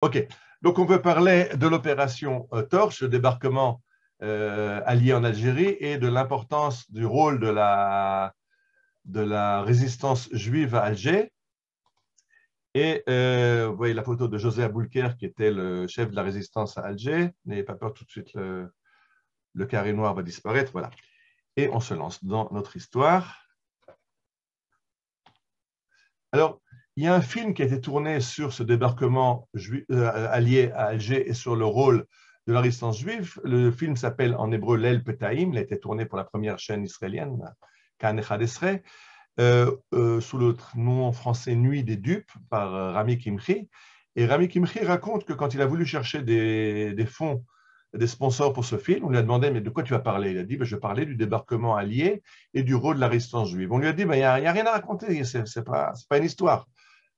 OK. Donc, on peut parler de l'opération Torche, le débarquement allié en Algérie et de l'importance du rôle de la résistance juive à Alger. Et vous voyez la photo de José Aboulker, qui était le chef de la résistance à Alger. N'ayez pas peur, tout de suite, le carré noir va disparaître. Voilà. Et on se lance dans notre histoire. Alors, il y a un film qui a été tourné sur ce débarquement allié à Alger et sur le rôle de la résistance juive. Le film s'appelle en hébreu L'El Petaim. Il a été tourné pour la première chaîne israélienne, Kan Echad Esrei, sous le nom en français Nuit des dupes par Rami Kimchi. Et Rami Kimchi raconte que quand il a voulu chercher des fonds, des sponsors pour ce film, on lui a demandé, mais de quoi tu vas parler? Il a dit, ben, je parlais du débarquement allié et du rôle de la résistance juive. On lui a dit, ben, il n'y a rien à raconter, c'est pas une histoire.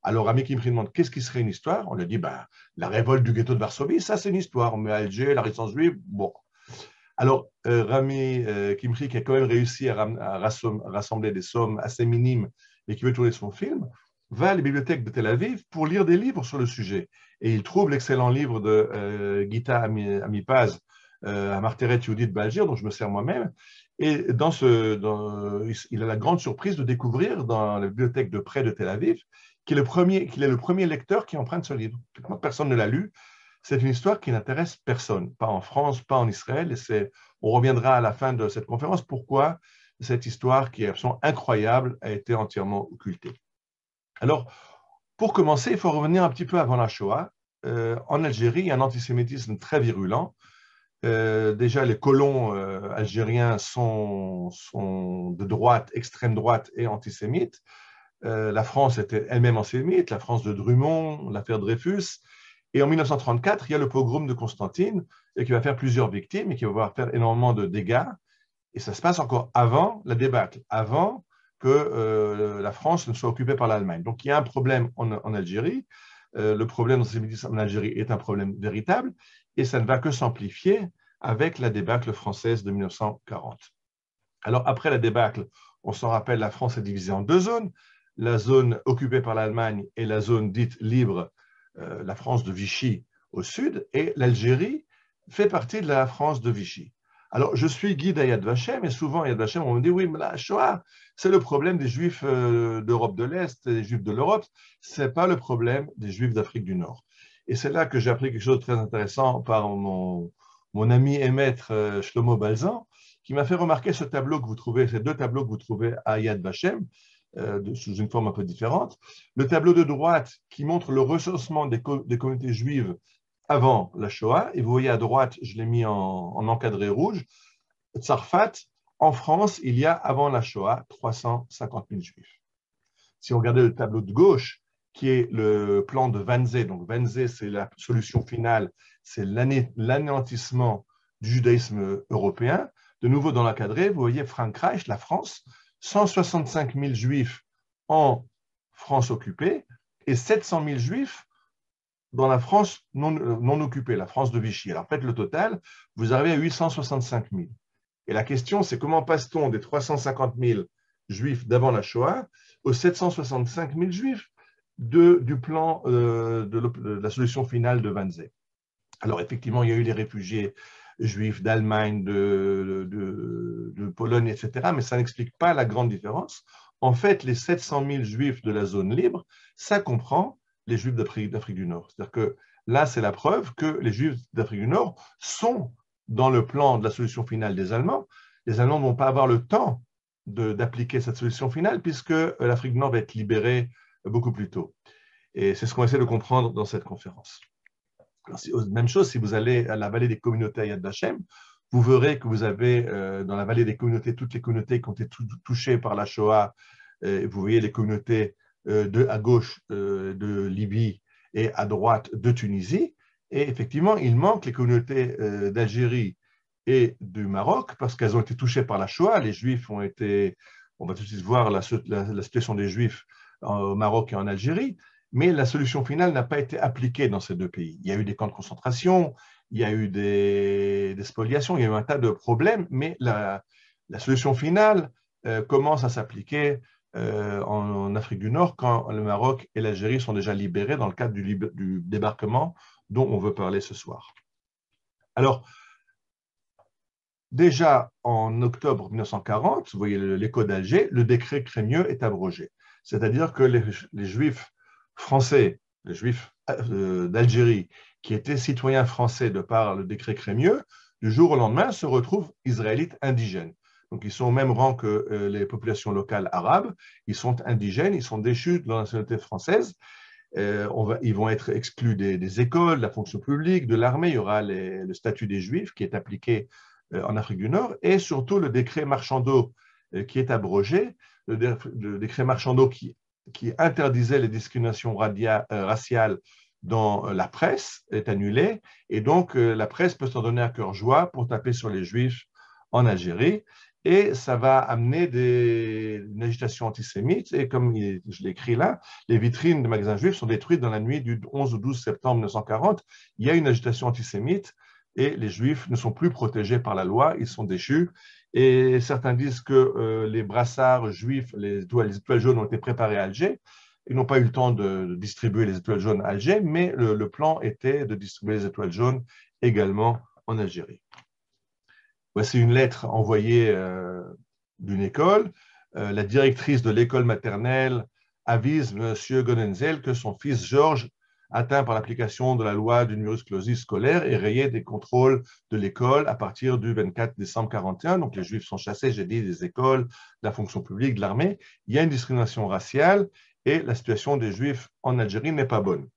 Alors Rami Kimchi demande, qu'est-ce qui serait une histoire? On lui a dit, ben, la révolte du ghetto de Varsovie, ça c'est une histoire. Mais Alger, la résistance juive, bon. Alors, Rami Kimchi, qui a quand même réussi à rassembler des sommes assez minimes et qui veut tourner son film, va à la bibliothèque de Tel Aviv pour lire des livres sur le sujet. Et il trouve l'excellent livre de Gita Amipaz, Amarteret Yehudit B'Alger, dont je me sers moi-même. Et il a la grande surprise de découvrir dans la bibliothèque de près de Tel Aviv qu'il est le premier lecteur qui emprunte ce livre. Personne ne l'a lu. C'est une histoire qui n'intéresse personne, pas en France, pas en Israël. Et on reviendra à la fin de cette conférence pourquoi cette histoire, qui est absolument incroyable, a été entièrement occultée. Alors, pour commencer, il faut revenir un petit peu avant la Shoah. En Algérie, il y a un antisémitisme très virulent. Déjà, les colons algériens sont de droite, extrême droite et antisémites. La France était elle-même antisémite, la France de Drummond, l'affaire Dreyfus. Et en 1934, il y a le pogrom de Constantine, qui va faire plusieurs victimes et qui va faire énormément de dégâts. Et ça se passe encore avant la débâcle, avant que la France ne soit occupée par l'Allemagne. Donc il y a un problème en Algérie. Le problème de l'antisémitisme en Algérie est un problème véritable et ça ne va que s'amplifier avec la débâcle française de 1940. Alors après la débâcle, on s'en rappelle, la France est divisée en deux zones, la zone occupée par l'Allemagne et la zone dite libre, la France de Vichy au sud, et l'Algérie fait partie de la France de Vichy. Alors, je suis guide à Yad Vashem, et souvent, à Yad Vashem, on me dit, oui, mais la Shoah, c'est le problème des Juifs d'Europe de l'Est, des Juifs de l'Europe, ce n'est pas le problème des Juifs d'Afrique du Nord. Et c'est là que j'ai appris quelque chose de très intéressant par mon ami et maître Shlomo Balzan, qui m'a fait remarquer ce tableau que vous trouvez, ces deux tableaux que vous trouvez à Yad Vashem, sous une forme un peu différente. Le tableau de droite qui montre le recensement des communautés juives avant la Shoah, et vous voyez à droite, je l'ai mis en encadré rouge, Tzarfat, en France, il y a avant la Shoah 350 000 juifs. Si on regardait le tableau de gauche, qui est le plan de Wannsee, donc Wannsee, c'est la solution finale, c'est l'anéantissement du judaïsme européen. De nouveau dans l'encadré, vous voyez Frankreich, la France, 165 000 juifs en France occupée et 700 000 juifs dans la France non occupée, la France de Vichy. Alors faites le total, vous arrivez à 865 000. Et la question, c'est comment passe-t-on des 350 000 juifs d'avant la Shoah aux 765 000 juifs du plan de la solution finale de Wannsee. Alors effectivement, il y a eu les réfugiés juifs d'Allemagne, de Pologne, etc., mais ça n'explique pas la grande différence. En fait, les 700 000 juifs de la zone libre, ça comprend les juifs d'Afrique du Nord. C'est-à-dire que là, c'est la preuve que les juifs d'Afrique du Nord sont dans le plan de la solution finale des Allemands. Les Allemands ne vont pas avoir le temps d'appliquer cette solution finale puisque l'Afrique du Nord va être libérée beaucoup plus tôt. Et c'est ce qu'on essaie de comprendre dans cette conférence. Alors, même chose, si vous allez à la vallée des communautés à Yad Vashem, vous verrez que vous avez dans la vallée des communautés, toutes les communautés qui ont été touchées par la Shoah. Vous voyez les communautés à gauche de Libye et à droite de Tunisie. Et effectivement, il manque les communautés d'Algérie et du Maroc parce qu'elles ont été touchées par la Shoah. Les Juifs ont été, on va tout de suite voir la situation des Juifs au Maroc et en Algérie, mais la solution finale n'a pas été appliquée dans ces deux pays. Il y a eu des camps de concentration, il y a eu des spoliations, il y a eu un tas de problèmes, mais la solution finale commence à s'appliquer en Afrique du Nord quand le Maroc et l'Algérie sont déjà libérés dans le cadre du débarquement dont on veut parler ce soir. Alors, déjà en octobre 1940, vous voyez l'écho d'Alger, le décret Crémieux est abrogé. C'est-à-dire que les Juifs français, les Juifs d'Algérie, qui étaient citoyens français de par le décret Crémieux, du jour au lendemain se retrouvent israélites indigènes. Donc ils sont au même rang que les populations locales arabes, ils sont indigènes, ils sont déchus de la nationalité française. Ils vont être exclus des écoles, de la fonction publique, de l'armée. Il y aura le statut des Juifs qui est appliqué en Afrique du Nord, et surtout le décret Marchandeau qui est abrogé, le décret Marchandeau qui interdisait les discriminations raciales dans la presse est annulé, et donc la presse peut s'en donner à cœur joie pour taper sur les Juifs en Algérie, et ça va amener une agitation antisémite, et comme je l'écris là, les vitrines des magasins juifs sont détruites dans la nuit du 11 au 12 septembre 1940. Il y a une agitation antisémite, et les Juifs ne sont plus protégés par la loi, ils sont déchus. Et certains disent que les brassards juifs, les étoiles jaunes ont été préparés à Alger. Ils n'ont pas eu le temps de distribuer les étoiles jaunes à Alger, mais le plan était de distribuer les étoiles jaunes également en Algérie. Voici une lettre envoyée d'une école. La directrice de l'école maternelle avise M. Gonenzel que son fils Georges, atteint par l'application de la loi du numerus clausus scolaire, est rayé des contrôles de l'école à partir du 24 décembre 1941. Donc les Juifs sont chassés, j'ai dit, des écoles, de la fonction publique, de l'armée. Il y a une discrimination raciale et la situation des Juifs en Algérie n'est pas bonne.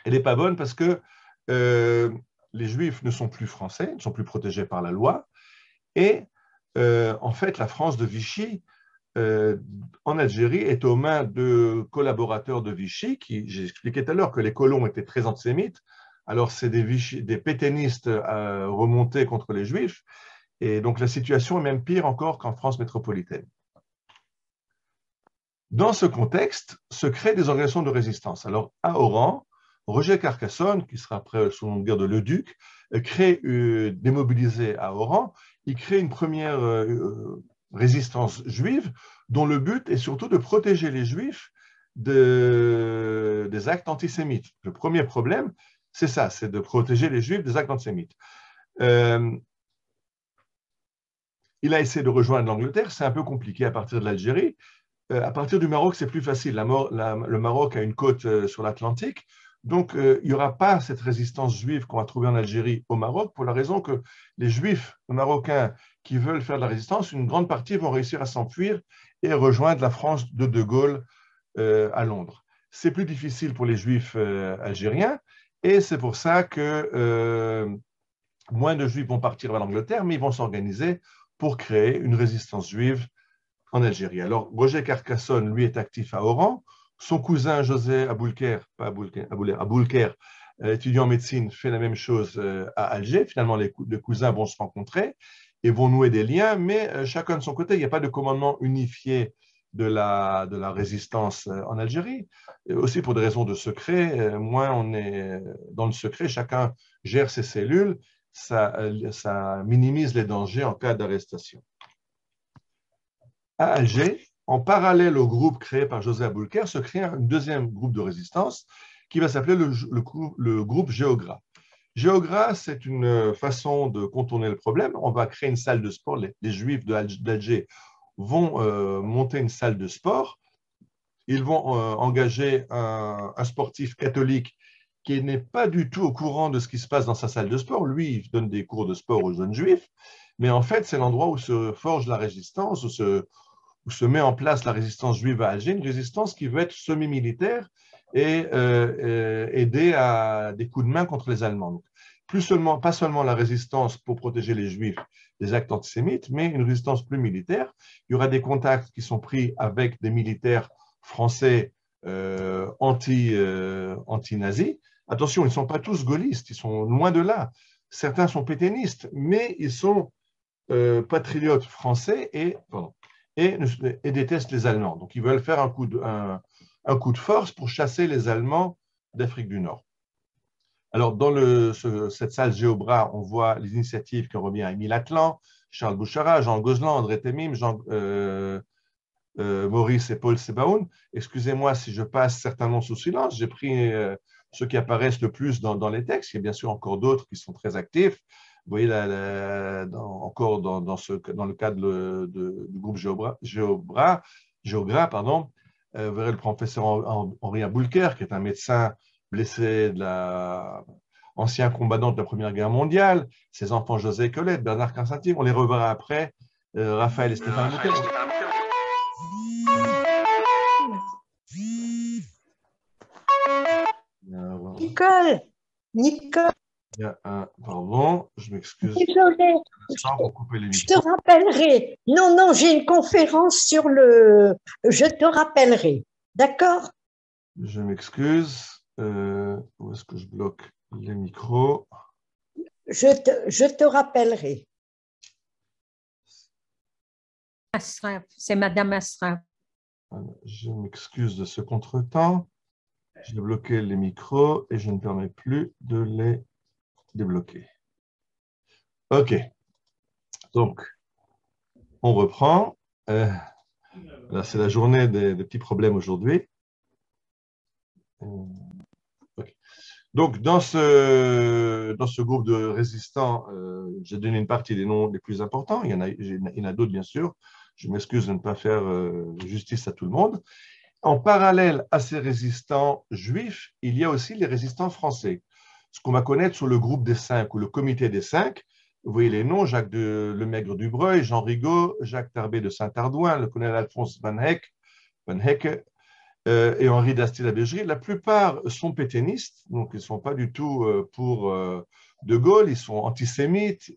Elle n'est pas bonne parce que les Juifs ne sont plus français, ne sont plus protégés par la loi. Et en fait, la France de Vichy en Algérie est aux mains de collaborateurs de Vichy, qui, j'ai expliqué tout à l'heure que les colons étaient très antisémites, alors c'est des pétainistes remontés contre les Juifs, et donc la situation est même pire encore qu'en France métropolitaine. Dans ce contexte, se créent des organisations de résistance. Alors à Oran, Roger Carcassonne, qui sera après sous la guerre de Leduc, crée, démobilisé à Oran, il crée une première résistance juive dont le but est surtout de protéger les Juifs des actes antisémites. Le premier problème, c'est ça, c'est de protéger les Juifs des actes antisémites. Il a essayé de rejoindre l'Angleterre, c'est un peu compliqué à partir de l'Algérie. À partir du Maroc, c'est plus facile. Le Maroc a une côte sur l'Atlantique, donc il n'y aura pas cette résistance juive qu'on va trouver en Algérie au Maroc, pour la raison que les Juifs marocains qui veulent faire de la résistance, une grande partie vont réussir à s'enfuir et rejoindre la France de Gaulle à Londres. C'est plus difficile pour les Juifs algériens, et c'est pour ça que moins de Juifs vont partir vers l'Angleterre, mais ils vont s'organiser pour créer une résistance juive en Algérie. Alors, Roger Carcassonne, lui, est actif à Oran. Son cousin José Aboulker, étudiant en médecine, fait la même chose à Alger. Finalement, les cousins vont se rencontrer et vont nouer des liens, mais chacun de son côté. Il n'y a pas de commandement unifié de la résistance en Algérie. Et aussi pour des raisons de secret, moins on est dans le secret, chacun gère ses cellules, ça minimise les dangers en cas d'arrestation. À Alger, en parallèle au groupe créé par José Aboulker, se crée un deuxième groupe de résistance qui va s'appeler le groupe Géogra. Géogra, c'est une façon de contourner le problème. On va créer une salle de sport. Les Juifs d'Alger vont monter une salle de sport. Ils vont engager un sportif catholique qui n'est pas du tout au courant de ce qui se passe dans sa salle de sport. Lui, il donne des cours de sport aux jeunes Juifs, mais en fait, c'est l'endroit où se forge la résistance, où se met en place la résistance juive à Alger, une résistance qui veut être semi-militaire et aider à des coups de main contre les Allemands. Donc, pas seulement la résistance pour protéger les Juifs des actes antisémites, mais une résistance plus militaire. Il y aura des contacts qui sont pris avec des militaires français anti-nazis. Attention, ils ne sont pas tous gaullistes, ils sont loin de là. Certains sont pétainistes, mais ils sont patriotes français et détestent les Allemands. Donc, ils veulent faire un coup de force pour chasser les Allemands d'Afrique du Nord. Alors, dans cette salle Géobra, on voit les initiatives qui ont remis à Émile Atlan, Charles Bouchara, Jean Gozlan, André Temim, Maurice et Paul Sebaoun. Excusez-moi si je passe certains noms sous silence. J'ai pris ceux qui apparaissent le plus dans les textes. Il y a bien sûr encore d'autres qui sont très actifs. Vous voyez, encore dans le cadre du groupe Géogras, pardon, vous verrez le professeur Henri Aboulker, qui est un médecin blessé ancien combattant de la Première Guerre mondiale, ses enfants José Colette, Bernard Constantine, on les reverra après, Raphaël et Stéphane Bouquet. Nicole, Nicole. Il y a pardon, je m'excuse. Désolée. Je te rappellerai. Non, non, j'ai une conférence sur le. Je te rappellerai. D'accord? Je m'excuse. Où est-ce que je bloque les micros? Je te rappellerai. C'est Madame Asraf. Je m'excuse de ce contretemps. J'ai bloqué les micros et je ne permets plus de les débloquer. OK. Donc, on reprend. Là, c'est la journée des petits problèmes aujourd'hui. Okay. Donc, dans ce groupe de résistants, j'ai donné une partie des noms les plus importants. Il y en a d'autres, bien sûr. Je m'excuse de ne pas faire justice à tout le monde. En parallèle à ces résistants juifs, il y a aussi les résistants français, ce qu'on va connaître sous le groupe des 5 ou le comité des 5. Vous voyez les noms, Jacques Lemaigre du Breuil, Jean Rigaud, Jacques Tarbé de Saint-Ardouin, le colonel Alphonse Van Hecke et Henri d'Astier de la Bergerie. La plupart sont pétainistes, donc ils ne sont pas du tout pour De Gaulle, ils sont antisémites,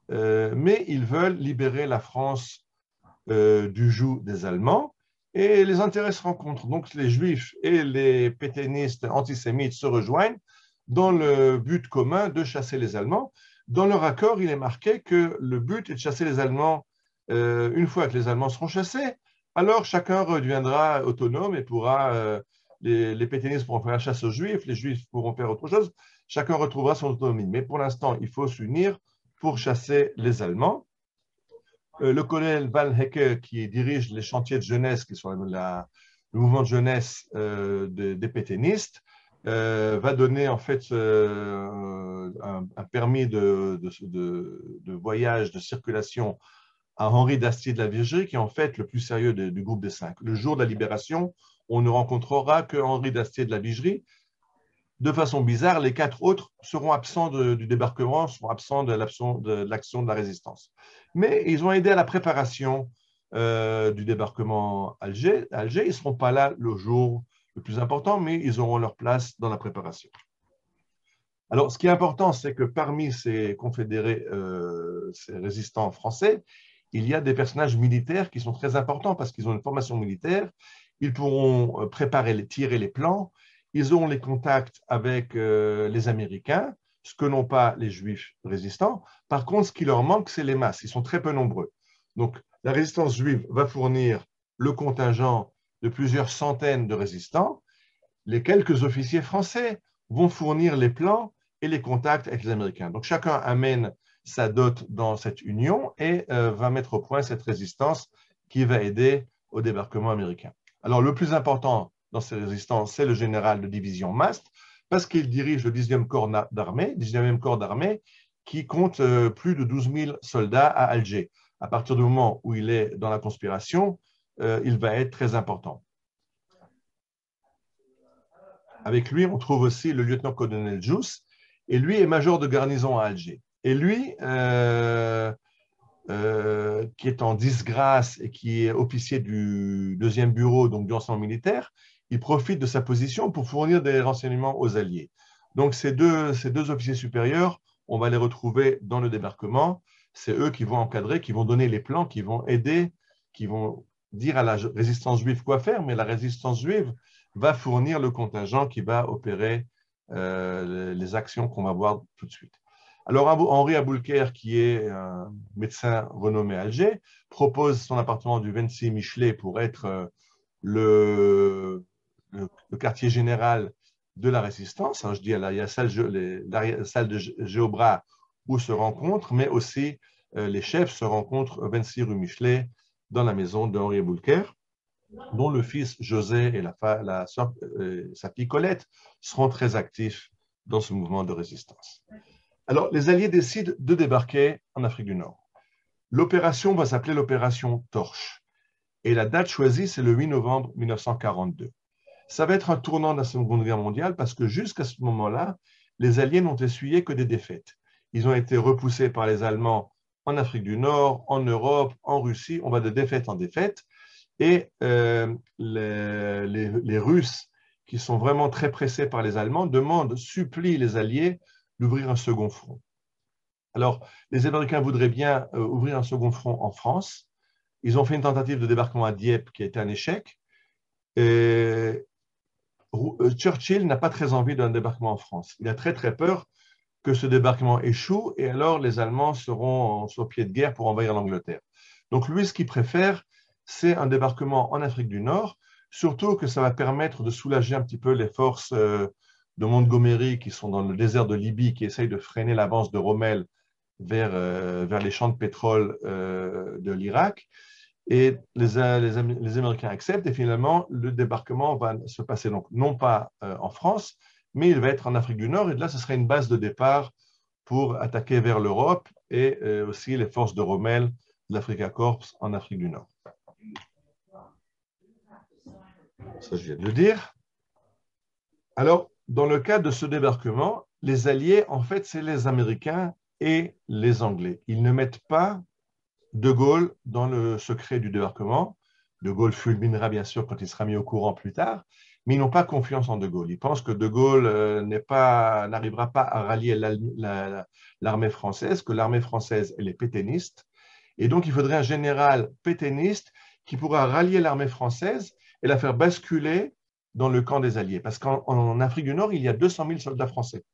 mais ils veulent libérer la France du joug des Allemands. Et les intérêts se rencontrent. Donc, les Juifs et les pétainistes antisémites se rejoignent dans le but commun de chasser les Allemands. Dans leur accord, il est marqué que le but est de chasser les Allemands. Une fois que les Allemands seront chassés, alors chacun redeviendra autonome et pourra, les pétainistes pourront faire la chasse aux Juifs, les Juifs pourront faire autre chose. Chacun retrouvera son autonomie. Mais pour l'instant, il faut s'unir pour chasser les Allemands. Le colonel Van Hecke, qui dirige les chantiers de jeunesse, qui sont le mouvement de jeunesse des pétainistes, va donner en fait un permis de voyage, de circulation à Henri d'Astier de la Vergerie, qui est en fait le plus sérieux du groupe des 5. Le jour de la libération, on ne rencontrera que Henri d'Astier de la Vergerie. De façon bizarre, les 4 autres seront absents du débarquement, seront absents de l'action de la résistance. Mais ils ont aidé à la préparation du débarquement à Alger. Ils ne seront pas là le jour le plus important, mais ils auront leur place dans la préparation. Alors, ce qui est important, c'est que parmi ces confédérés, ces résistants français, il y a des personnages militaires qui sont très importants parce qu'ils ont une formation militaire. Ils pourront tirer les plans. Ils ont les contacts avec les Américains, ce que n'ont pas les Juifs résistants. Par contre, ce qui leur manque, c'est les masses. Ils sont très peu nombreux. Donc, la résistance juive va fournir le contingent de plusieurs centaines de résistants. Les quelques officiers français vont fournir les plans et les contacts avec les Américains. Donc, chacun amène sa dot dans cette union et va mettre au point cette résistance qui va aider au débarquement américain. Alors, le plus important dans ces résistants, c'est le général de division Mast, parce qu'il dirige le 10e corps d'armée, qui compte plus de 12 000 soldats à Alger. À partir du moment où il est dans la conspiration, il va être très important. Avec lui, on trouve aussi le lieutenant-colonel Jousse, et lui est major de garnison à Alger. Et lui, qui est en disgrâce et qui est officier du 2e bureau, donc du renseignement militaire, il profite de sa position pour fournir des renseignements aux Alliés. Donc, ces deux officiers supérieurs, on va les retrouver dans le débarquement. C'est eux qui vont encadrer, qui vont donner les plans, qui vont aider, qui vont dire à la résistance juive quoi faire, mais la résistance juive va fournir le contingent qui va opérer les actions qu'on va voir tout de suite. Alors, Henri Aboulker, qui est un médecin renommé à Alger, propose son appartement du 26 Michelet pour être le quartier général de la résistance. Alors, je dis, il y a la salle de Géobras où se rencontrent, mais aussi les chefs se rencontrent au 26 rue Michelet dans la maison d'Henri Aboulker. dont le fils José et sa fille Colette seront très actifs dans ce mouvement de résistance. Alors, les Alliés décident de débarquer en Afrique du Nord. L'opération va s'appeler l'opération Torche. Et la date choisie, c'est le 8 novembre 1942. Ça va être un tournant dans la Seconde Guerre mondiale parce que jusqu'à ce moment-là, les Alliés n'ont essuyé que des défaites. Ils ont été repoussés par les Allemands en Afrique du Nord, en Europe, en Russie. On va de défaite en défaite. Et les Russes, qui sont vraiment très pressés par les Allemands, supplient les Alliés d'ouvrir un second front. Alors, les Américains voudraient bien ouvrir un second front en France. Ils ont fait une tentative de débarquement à Dieppe qui a été un échec. Et Churchill n'a pas très envie d'un débarquement en France. Il a très très peur que ce débarquement échoue et alors les Allemands seront sur pied de guerre pour envahir l'Angleterre. Donc lui, ce qu'il préfère, c'est un débarquement en Afrique du Nord, surtout que ça va permettre de soulager un petit peu les forces de Montgomery qui sont dans le désert de Libye, qui essayent de freiner l'avance de Rommel vers les champs de pétrole de l'Irak. Et les Américains acceptent et finalement, le débarquement va se passer donc non pas en France, mais il va être en Afrique du Nord. Et de là, ce serait une base de départ pour attaquer vers l'Europe et aussi les forces de Rommel, de l'Africa Corps en Afrique du Nord. Ça, je viens de le dire. Alors, dans le cas de ce débarquement, les Alliés, en fait, c'est les Américains et les Anglais. Ils ne mettent pas De Gaulle dans le secret du débarquement. De Gaulle fulminera bien sûr quand il sera mis au courant plus tard, mais ils n'ont pas confiance en De Gaulle. Ils pensent que De Gaulle n'arrivera pas à rallier l'armée française, que l'armée française, elle est pétainiste. Et donc, il faudrait un général pétainiste qui pourra rallier l'armée française et la faire basculer dans le camp des Alliés. Parce qu'en Afrique du Nord, il y a 200 000 soldats français.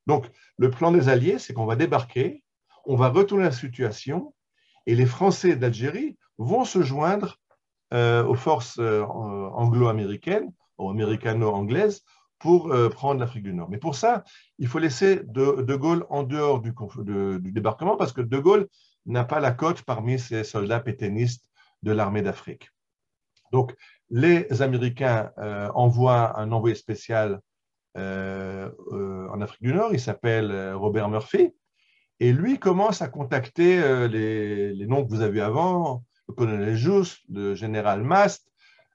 Donc, le plan des Alliés, c'est qu'on va débarquer, on va retourner la situation, et les Français d'Algérie vont se joindre aux forces anglo-américaines, ou américano-anglaises, pour prendre l'Afrique du Nord. Mais pour ça, il faut laisser De Gaulle en dehors du débarquement, parce que De Gaulle n'a pas la cote parmi ces soldats pétainistes de l'armée d'Afrique. Donc, les Américains envoient un envoyé spécial en Afrique du Nord, il s'appelle Robert Murphy, et lui commence à contacter les noms que vous avez vu avant, le colonel Jousse, le général Mast,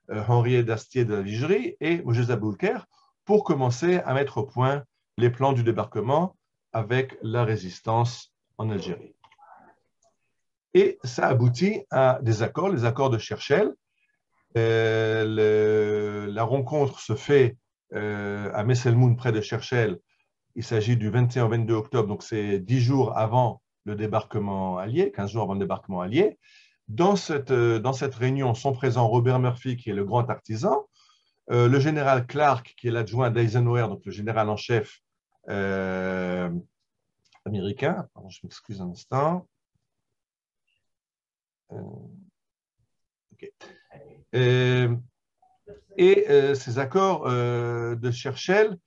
Henri d'Astier de la Vigerie et Mojès Aboulker pour commencer à mettre au point les plans du débarquement avec la résistance en Algérie. Et ça aboutit à des accords, les accords de Cherchell. La rencontre se fait à Messelmoun, près de Cherchell. Il s'agit du 21 au 22 octobre, donc c'est 10 jours avant le débarquement allié, 15 jours avant le débarquement allié. Dans cette réunion sont présents Robert Murphy, qui est le grand artisan, le général Clark, qui est l'adjoint d'Eisenhower, donc le général en chef américain. Pardon, je m'excuse un instant. Okay. Ces accords de Cherchell,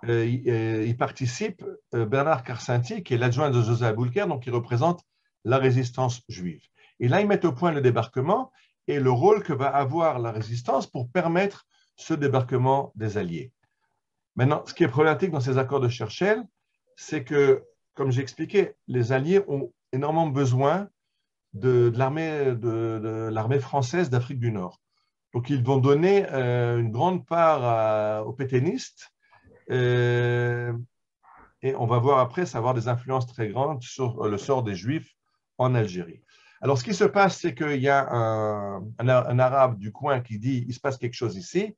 il participe Bernard Karsenty, qui est l'adjoint de José Aboulker, donc qui représente la résistance juive. Et là, ils mettent au point le débarquement et le rôle que va avoir la résistance pour permettre ce débarquement des Alliés. Maintenant, ce qui est problématique dans ces accords de Cherchell, c'est que, comme j'ai expliqué, les Alliés ont énormément besoin de l'armée française d'Afrique du Nord. Donc, ils vont donner une grande part aux pétainistes. Et on va voir après, ça va avoir des influences très grandes sur le sort des Juifs en Algérie. Alors, ce qui se passe, c'est qu'il y a un Arabe du coin qui dit il se passe quelque chose ici,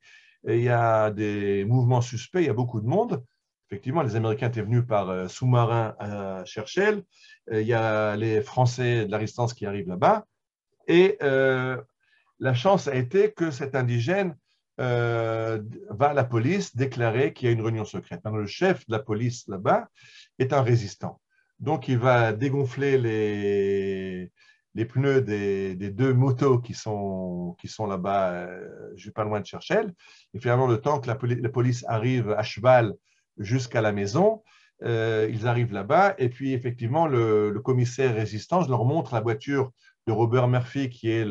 et il y a des mouvements suspects, il y a beaucoup de monde. Effectivement, les Américains étaient venus par sous-marin à Cherchell, il y a les Français de la résistance qui arrivent là-bas, et la chance a été que cet indigène va à la police déclarer qu'il y a une réunion secrète. Alors, le chef de la police là-bas est un résistant. Donc, il va dégonfler les pneus des deux motos qui sont là-bas, pas loin de Cherchell. Et finalement, le temps que la police arrive à cheval jusqu'à la maison, ils arrivent là-bas. Et puis, effectivement, le commissaire résistant, je leur montre la voiture de Robert Murphy, qui est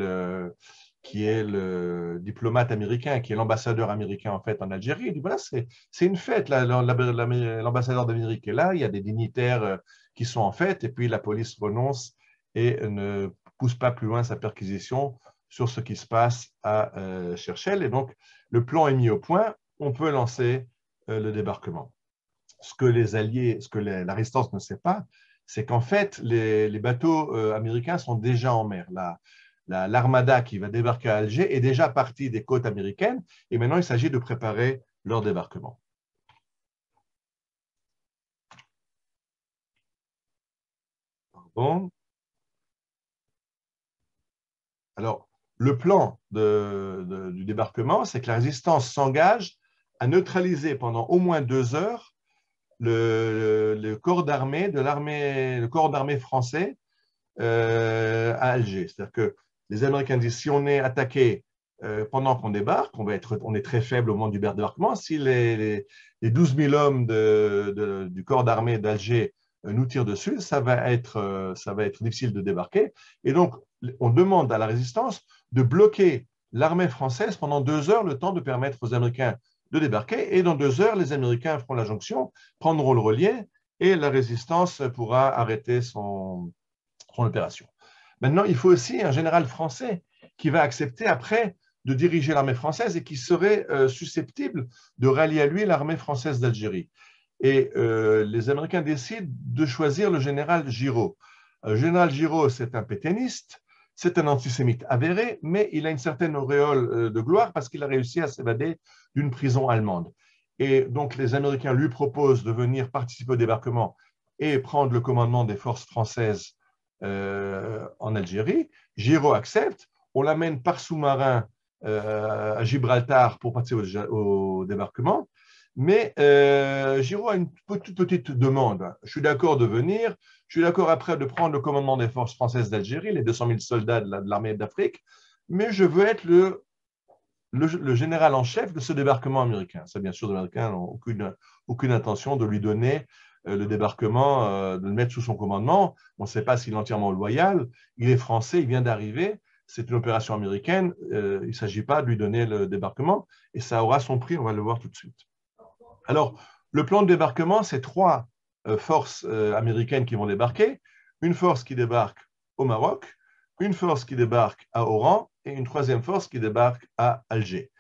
qui est le diplomate américain, qui est l'ambassadeur américain en fait en Algérie. Il dit voilà, c'est une fête, l'ambassadeur d'Amérique est là, il y a des dignitaires qui sont en fête, et puis la police renonce et ne pousse pas plus loin sa perquisition sur ce qui se passe à Cherchell. Et donc, le plan est mis au point, on peut lancer le débarquement. Ce que les Alliés, ce que la résistance ne sait pas, c'est qu'en fait, les bateaux américains sont déjà en mer. L'armada qui va débarquer à Alger est déjà partie des côtes américaines et maintenant il s'agit de préparer leur débarquement. Pardon. Alors, le plan du débarquement, c'est que la résistance s'engage à neutraliser pendant au moins 2 heures le corps d'armée le corps d'armée français à Alger. C'est-à-dire que les Américains disent si on est attaqué pendant qu'on débarque, on est très faible au moment du débarquement. Si les 12 000 hommes du corps d'armée d'Alger nous tirent dessus, ça va être difficile de débarquer. Et donc, on demande à la résistance de bloquer l'armée française pendant 2 heures, le temps de permettre aux Américains de débarquer. Et dans 2 heures, les Américains feront la jonction, prendront le relais et la résistance pourra arrêter son opération. Maintenant, il faut aussi un général français qui va accepter après de diriger l'armée française et qui serait susceptible de rallier à lui l'armée française d'Algérie. Et les Américains décident de choisir le général Giraud. Le général Giraud, c'est un pétainiste, c'est un antisémite avéré, mais il a une certaine auréole de gloire parce qu'il a réussi à s'évader d'une prison allemande. Et donc, les Américains lui proposent de venir participer au débarquement et prendre le commandement des forces françaises en Algérie. Giraud accepte, on l'amène par sous-marin à Gibraltar pour participer au débarquement, mais Giraud a une petite demande. Je suis d'accord de venir, je suis d'accord après de prendre le commandement des forces françaises d'Algérie, les 200 000 soldats de l'armée d'Afrique, mais je veux être le général en chef de ce débarquement américain. Ça, bien sûr, les Américains n'ont aucune intention de lui donner le débarquement, de le mettre sous son commandement. On ne sait pas s'il est entièrement loyal. Il est français, il vient d'arriver. C'est une opération américaine. Il ne s'agit pas de lui donner le débarquement et ça aura son prix, on va le voir tout de suite. Alors, le plan de débarquement, c'est 3 forces américaines qui vont débarquer. Une force qui débarque au Maroc, une force qui débarque à Oran et une 3e force qui débarque à Alger.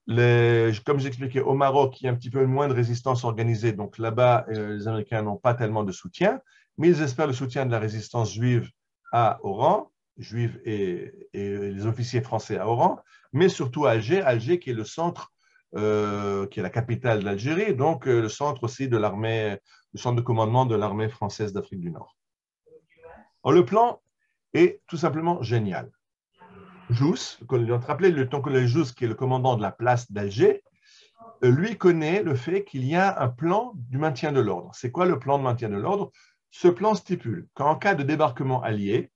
Comme j'expliquais, au Maroc, il y a un petit peu moins de résistance organisée, donc là-bas, les Américains n'ont pas tellement de soutien, mais ils espèrent le soutien de la résistance juive à Oran, juive et les officiers français à Oran, mais surtout à Alger, Alger qui est le centre, qui est la capitale de l'Algérie, donc le centre aussi de l'armée, le centre de commandement de l'armée française d'Afrique du Nord. Alors, le plan est tout simplement génial. Jousse, le colonel Jousse, qui est le commandant de la place d'Alger, lui connaît le fait qu'il y a un plan du maintien de l'ordre. C'est quoi le plan de maintien de l'ordre? Ce plan stipule qu'en cas de débarquement allié,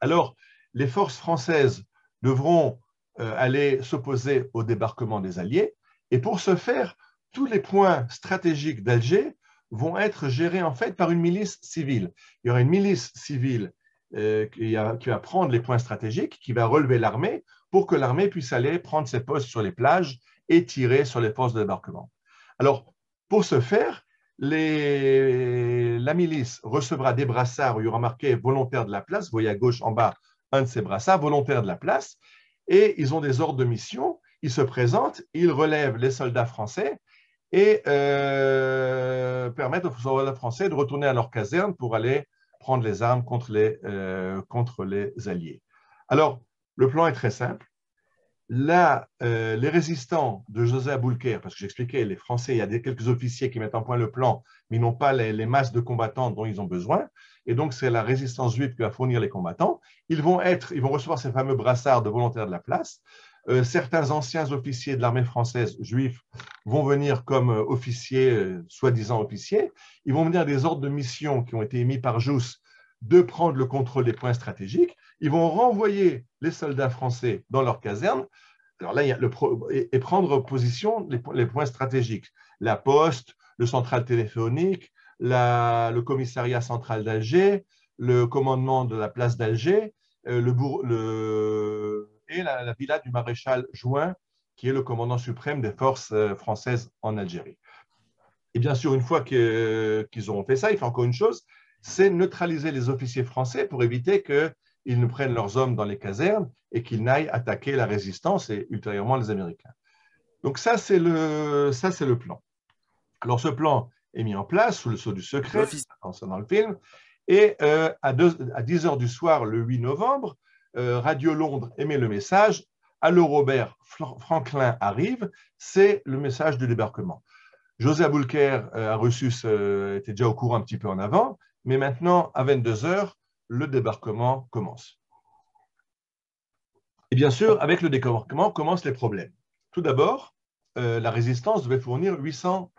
alors les forces françaises devront aller s'opposer au débarquement des Alliés, et pour ce faire, tous les points stratégiques d'Alger vont être gérés en fait par une milice civile. Il y aura une milice civile qui va prendre les points stratégiques, qui va relever l'armée pour que l'armée puisse aller prendre ses postes sur les plages et tirer sur les forces de débarquement. Alors, pour ce faire, la milice recevra des brassards où il y aura marqué « volontaire de la place », vous voyez à gauche en bas un de ces brassards, « volontaire de la place », et ils ont des ordres de mission, ils se présentent, ils relèvent les soldats français et permettent aux soldats français de retourner à leur caserne pour aller prendre les armes contre les Alliés. Alors, le plan est très simple. Là, les résistants de José Aboulker, parce que j'expliquais, les Français, il y a quelques officiers qui mettent en point le plan, mais ils n'ont pas les masses de combattants dont ils ont besoin, et donc c'est la résistance juive qui va fournir les combattants. Ils vont recevoir ces fameux brassards de volontaires de la place. Certains anciens officiers de l'armée française juifs vont venir comme officiers, soi-disant officiers. Ils vont venir des ordres de mission qui ont été émis par Jousse de prendre le contrôle des points stratégiques. Ils vont renvoyer les soldats français dans leur caserne. Alors là, et prendre position les points stratégiques. La poste, le central téléphonique, le commissariat central d'Alger, le commandement de la place d'Alger, et la villa du maréchal Juin, qui est le commandant suprême des forces françaises en Algérie. Et bien sûr, une fois qu'ils auront fait ça, il faut encore une chose, c'est neutraliser les officiers français pour éviter qu'ils ne prennent leurs hommes dans les casernes et qu'ils n'aillent attaquer la résistance et ultérieurement les Américains. Donc ça, c'est le plan. Alors ce plan est mis en place sous le sceau du secret, dans le film, et à 10 heures du soir, le 8 novembre, Radio Londres émet le message, Allô Robert, Franklin arrive, c'est le message du débarquement. José Aboulker a reçu, était déjà au courant un petit peu en avant, mais maintenant, à 22 heures, le débarquement commence. Et bien sûr, avec le débarquement commencent les problèmes. Tout d'abord, la résistance devait fournir 800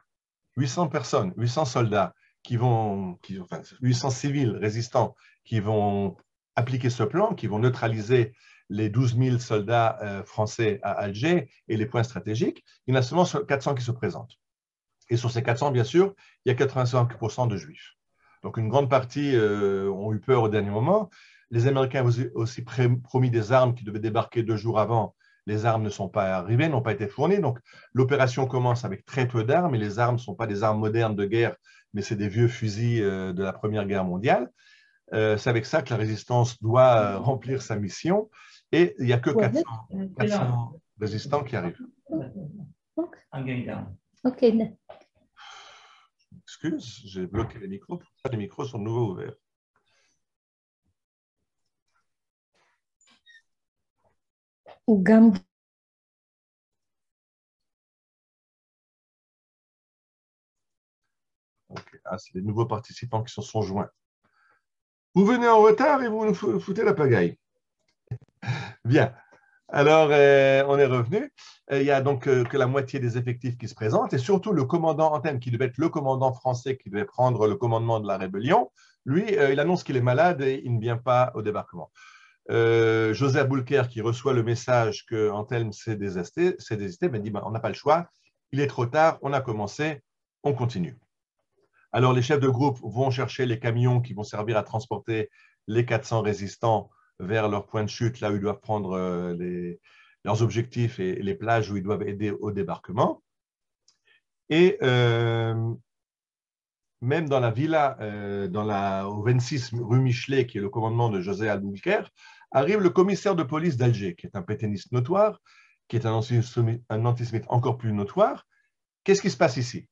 personnes, 800 soldats, 800 civils résistants qui vont appliquer ce plan, qui vont neutraliser les 12 000 soldats français à Alger et les points stratégiques. Il y en a seulement 400 qui se présentent. Et sur ces 400, bien sûr, il y a 85% de juifs. Donc une grande partie ont eu peur au dernier moment. Les Américains avaient aussi promis des armes qui devaient débarquer 2 jours avant. Les armes ne sont pas arrivées, n'ont pas été fournies. Donc l'opération commence avec très peu d'armes, et les armes ne sont pas des armes modernes de guerre, mais c'est des vieux fusils de la Première Guerre mondiale. C'est avec ça que la résistance doit remplir sa mission, et il n'y a que 400 résistants qui arrivent. OK. Excuse, j'ai bloqué les micros. Les micros sont de nouveau ouverts. Okay. Ah, c'est les nouveaux participants qui se sont joints. Vous venez en retard et vous nous foutez la pagaille. Bien. Alors, on est revenu. Il y a donc que la moitié des effectifs qui se présentent, et surtout le commandant Anthem, qui devait être le commandant français, qui devait prendre le commandement de la rébellion. Lui, il annonce qu'il est malade et il ne vient pas au débarquement. José Aboulker, qui reçoit le message que Anthem s'est désisté, mais dit on n'a pas le choix, il est trop tard, on a commencé, on continue. Alors, les chefs de groupe vont chercher les camions qui vont servir à transporter les 400 résistants vers leur point de chute, là où ils doivent prendre leurs objectifs et les plages où ils doivent aider au débarquement. Et même dans la villa, au 26 rue Michelet, qui est le commandement de José Aboulker, arrive le commissaire de police d'Alger, qui est un pétainiste notoire, qui est un antisémite encore plus notoire. Qu'est-ce qui se passe ici?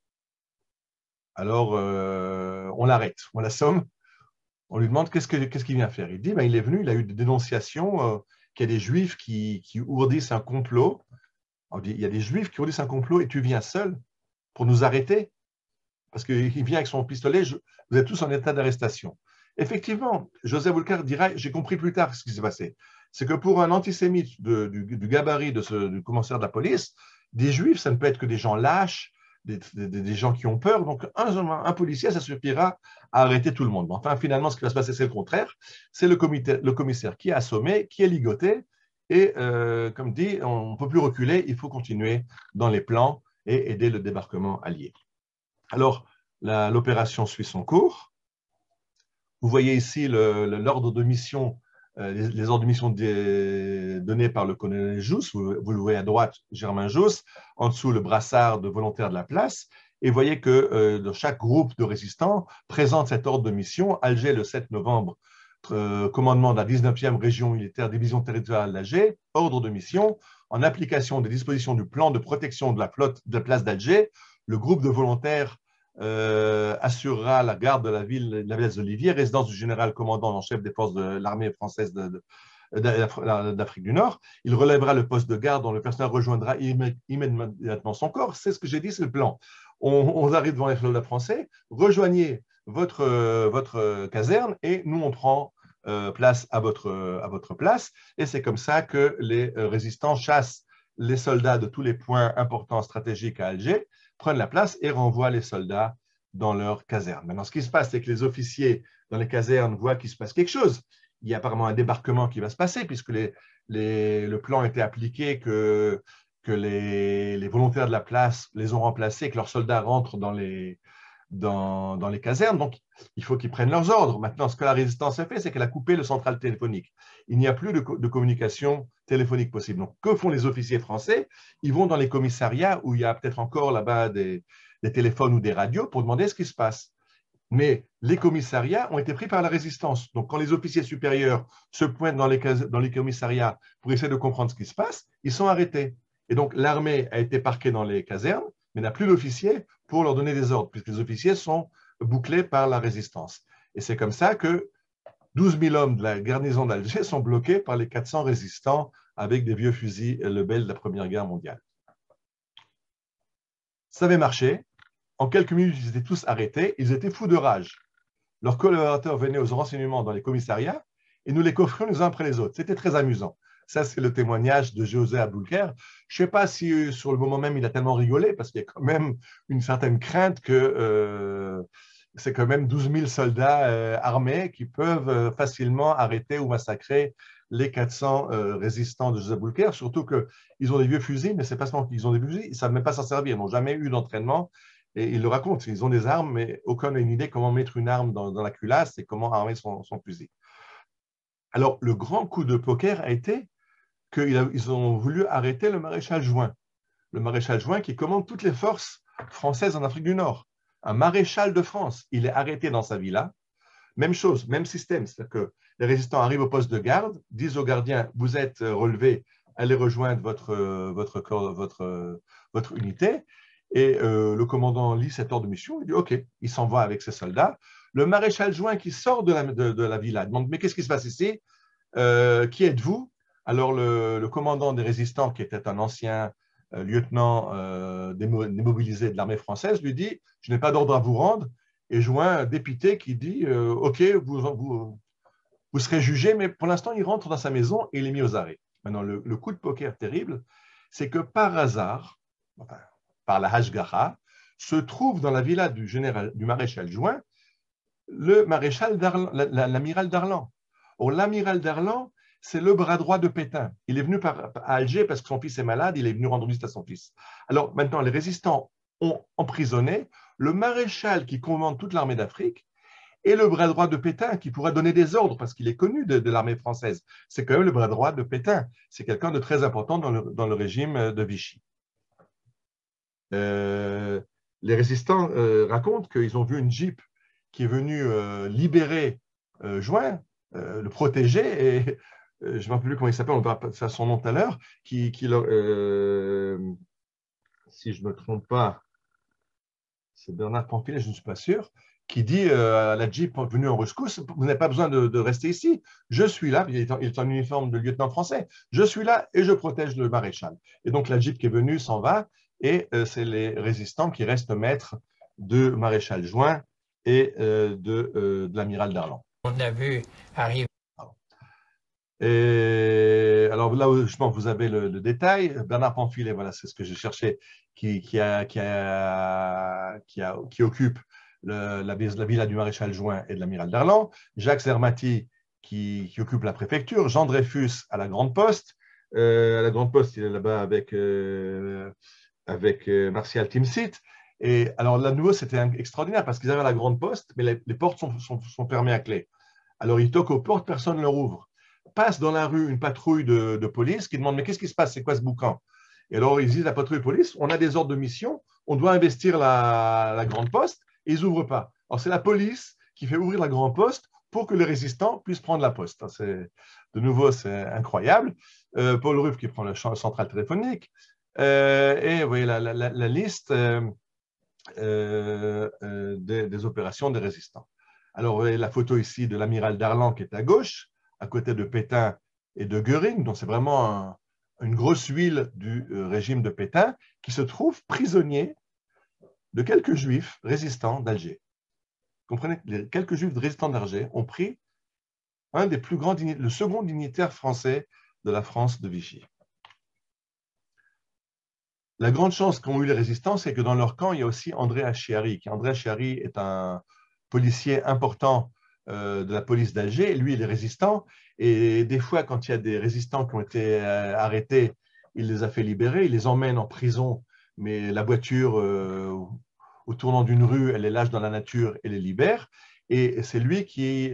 Alors, on l'arrête, on l'assomme. On lui demande qu'est-ce qu'il vient faire. Il dit, il est venu, il a eu des dénonciations qu'il y a des juifs qui ourdissent un complot. On dit, il y a des juifs qui ourdissent un complot et tu viens seul pour nous arrêter? Parce qu'il vient avec son pistolet, vous êtes tous en état d'arrestation. Effectivement, José Aboulker dira, j'ai compris plus tard ce qui s'est passé. C'est que pour un antisémite du gabarit du commissaire de la police, des juifs, ça ne peut être que des gens lâches, des gens qui ont peur. Donc, un policier, ça suffira à arrêter tout le monde. Enfin, finalement, ce qui va se passer, c'est le contraire. C'est le commissaire qui est assommé, qui est ligoté. Et comme dit, on ne peut plus reculer, il faut continuer dans les plans et aider le débarquement allié. Alors, l'opération suit son cours. Vous voyez ici l'ordre de mission, les ordres de mission donnés par le colonel Jousse. Vous le voyez à droite, Germain Jousse, en dessous le brassard de volontaire de la place. Et vous voyez que chaque groupe de résistants présente cet ordre de mission. Alger, le 7 novembre, commandement de la 19e région militaire, division territoriale d'Alger, ordre de mission. En application des dispositions du plan de protection de la flotte de la place d'Alger, le groupe de volontaires assurera la garde de la ville d'Olivier, résidence du général commandant en chef des forces de l'armée française d'Afrique du Nord. Il relèvera le poste de garde dont le personnel rejoindra immédiatement son corps. C'est ce que j'ai dit, c'est le plan. On arrive devant les soldats français, rejoignez votre caserne et nous on prend place à votre place. Et c'est comme ça que les résistants chassent les soldats de tous les points importants stratégiques à Alger, prennent la place et renvoient les soldats dans leur caserne. Maintenant, ce qui se passe, c'est que les officiers dans les casernes voient qu'il se passe quelque chose. Il y a apparemment un débarquement qui va se passer, puisque le plan était appliqué, que les volontaires de la place les ont remplacés, que leurs soldats rentrent dans les dans les casernes. Donc, il faut qu'ils prennent leurs ordres. Maintenant, ce que la résistance a fait, c'est qu'elle a coupé le central téléphonique. Il n'y a plus de communication téléphonique possible. Donc, que font les officiers français? Ils vont dans les commissariats où il y a peut-être encore là-bas des téléphones ou des radios pour demander ce qui se passe. Mais les commissariats ont été pris par la résistance. Donc, quand les officiers supérieurs se pointent dans les commissariats pour essayer de comprendre ce qui se passe, ils sont arrêtés. Et donc, l'armée a été parquée dans les casernes, mais n'a plus d'officiers pour leur donner des ordres, puisque les officiers sont bouclés par la résistance. Et c'est comme ça que 12 000 hommes de la garnison d'Alger sont bloqués par les 400 résistants avec des vieux fusils Lebel de la Première Guerre mondiale. Ça avait marché. En quelques minutes, ils étaient tous arrêtés. Ils étaient fous de rage. Leurs collaborateurs venaient aux renseignements dans les commissariats et nous les coffrions les uns après les autres. C'était très amusant. Ça, c'est le témoignage de José Aboulker. Je ne sais pas si sur le moment même, il a tellement rigolé, parce qu'il y a quand même une certaine crainte que c'est quand même 12 000 soldats armés qui peuvent facilement arrêter ou massacrer les 400 résistants de José Aboulker, surtout qu'ils ont des vieux fusils, mais ce n'est pas seulement qu'ils ont des fusils, ils ne savent même pas s'en servir, ils n'ont jamais eu d'entraînement. Et ils le racontent, ils ont des armes, mais aucun n'a une idée comment mettre une arme dans la culasse et comment armer son fusil. Alors, le grand coup de poker a été qu'ils ont voulu arrêter le maréchal Juin. Le maréchal Juin qui commande toutes les forces françaises en Afrique du Nord. Un maréchal de France, il est arrêté dans sa villa. Même chose, même système. C'est-à-dire que les résistants arrivent au poste de garde, disent aux gardiens, vous êtes relevés, allez rejoindre votre unité. Et le commandant lit cet ordre de mission, il dit OK, il s'en va avec ses soldats. Le maréchal Juin qui sort de la villa demande mais qu'est-ce qui se passe ici? Qui êtes-vous? Alors le commandant des résistants, qui était un ancien lieutenant démobilisé de l'armée française, lui dit je n'ai pas d'ordre à vous rendre. Et Juin, dépité, qui dit OK, vous serez jugé, mais pour l'instant, il rentre dans sa maison et il est mis aux arrêts. Maintenant, le coup de poker terrible, c'est que par hasard, enfin, par la Hashgacha, se trouve dans la villa du maréchal Juin l'amiral Darlan. Or, l'amiral Darlan, c'est le bras droit de Pétain. Il est venu à Alger parce que son fils est malade, il est venu rendre visite à son fils. Alors maintenant, les résistants ont emprisonné le maréchal qui commande toute l'armée d'Afrique et le bras droit de Pétain qui pourra donner des ordres parce qu'il est connu de l'armée française. C'est quand même le bras droit de Pétain. C'est quelqu'un de très important dans le régime de Vichy. Les résistants racontent qu'ils ont vu une jeep qui est venue libérer Juin, le protéger, et je ne me rappelle plus comment il s'appelle, on va faire son nom tout à l'heure, si je ne me trompe pas, c'est Bernard Pamphile, je ne suis pas sûr, qui dit à la jeep venue en rescousse, vous n'avez pas besoin de rester ici, je suis là, il est en uniforme de lieutenant français, je suis là et je protège le maréchal. Et donc la jeep qui est venue s'en va, et c'est les résistants qui restent maîtres de maréchal Juin et de l'amiral Darlan. On a vu arriver. Et alors là, justement, vous avez le détail. Bernard Pamphile, voilà, c'est ce que je cherchais, qui occupe la villa du maréchal Juin et de l'amiral Darlan. Jacques Zermatt qui occupe la préfecture. Jean Dreyfus à la Grande Poste. À la Grande Poste, il est là-bas avec Martial Timsit. Et alors là, de nouveau, c'était extraordinaire parce qu'ils avaient la Grande Poste, mais les portes sont fermées à clé. Alors ils toquent aux portes, personne ne leur ouvre. Passe dans la rue une patrouille de police qui demande mais qu'est-ce qui se passe, c'est quoi ce boucan? Et alors ils disent la patrouille de police, on a des ordres de mission, on doit investir la Grande Poste et ils n'ouvrent pas. Alors c'est la police qui fait ouvrir la Grande Poste pour que les résistants puissent prendre la poste. De nouveau, c'est incroyable. Paul Ruff qui prend le central téléphonique. Et vous voyez la liste des opérations des résistants. Alors vous voyez la photo ici de l'amiral Darlan qui est à gauche, à côté de Pétain et de Göring, donc c'est vraiment une grosse huile du régime de Pétain, qui se trouve prisonnier de quelques juifs résistants d'Alger. Vous comprenez, quelques juifs résistants d'Alger ont pris un des plus grands le second dignitaire français de la France de Vichy. La grande chance qu'ont eu les résistants, c'est que dans leur camp, il y a aussi André Achiari. André Achiari est un policier important de la police d'Alger. Lui, il est résistant. Et des fois, quand il y a des résistants qui ont été arrêtés, il les a fait libérer. Il les emmène en prison, mais la voiture au tournant d'une rue, elle les lâche dans la nature et les libère. Et c'est lui qui,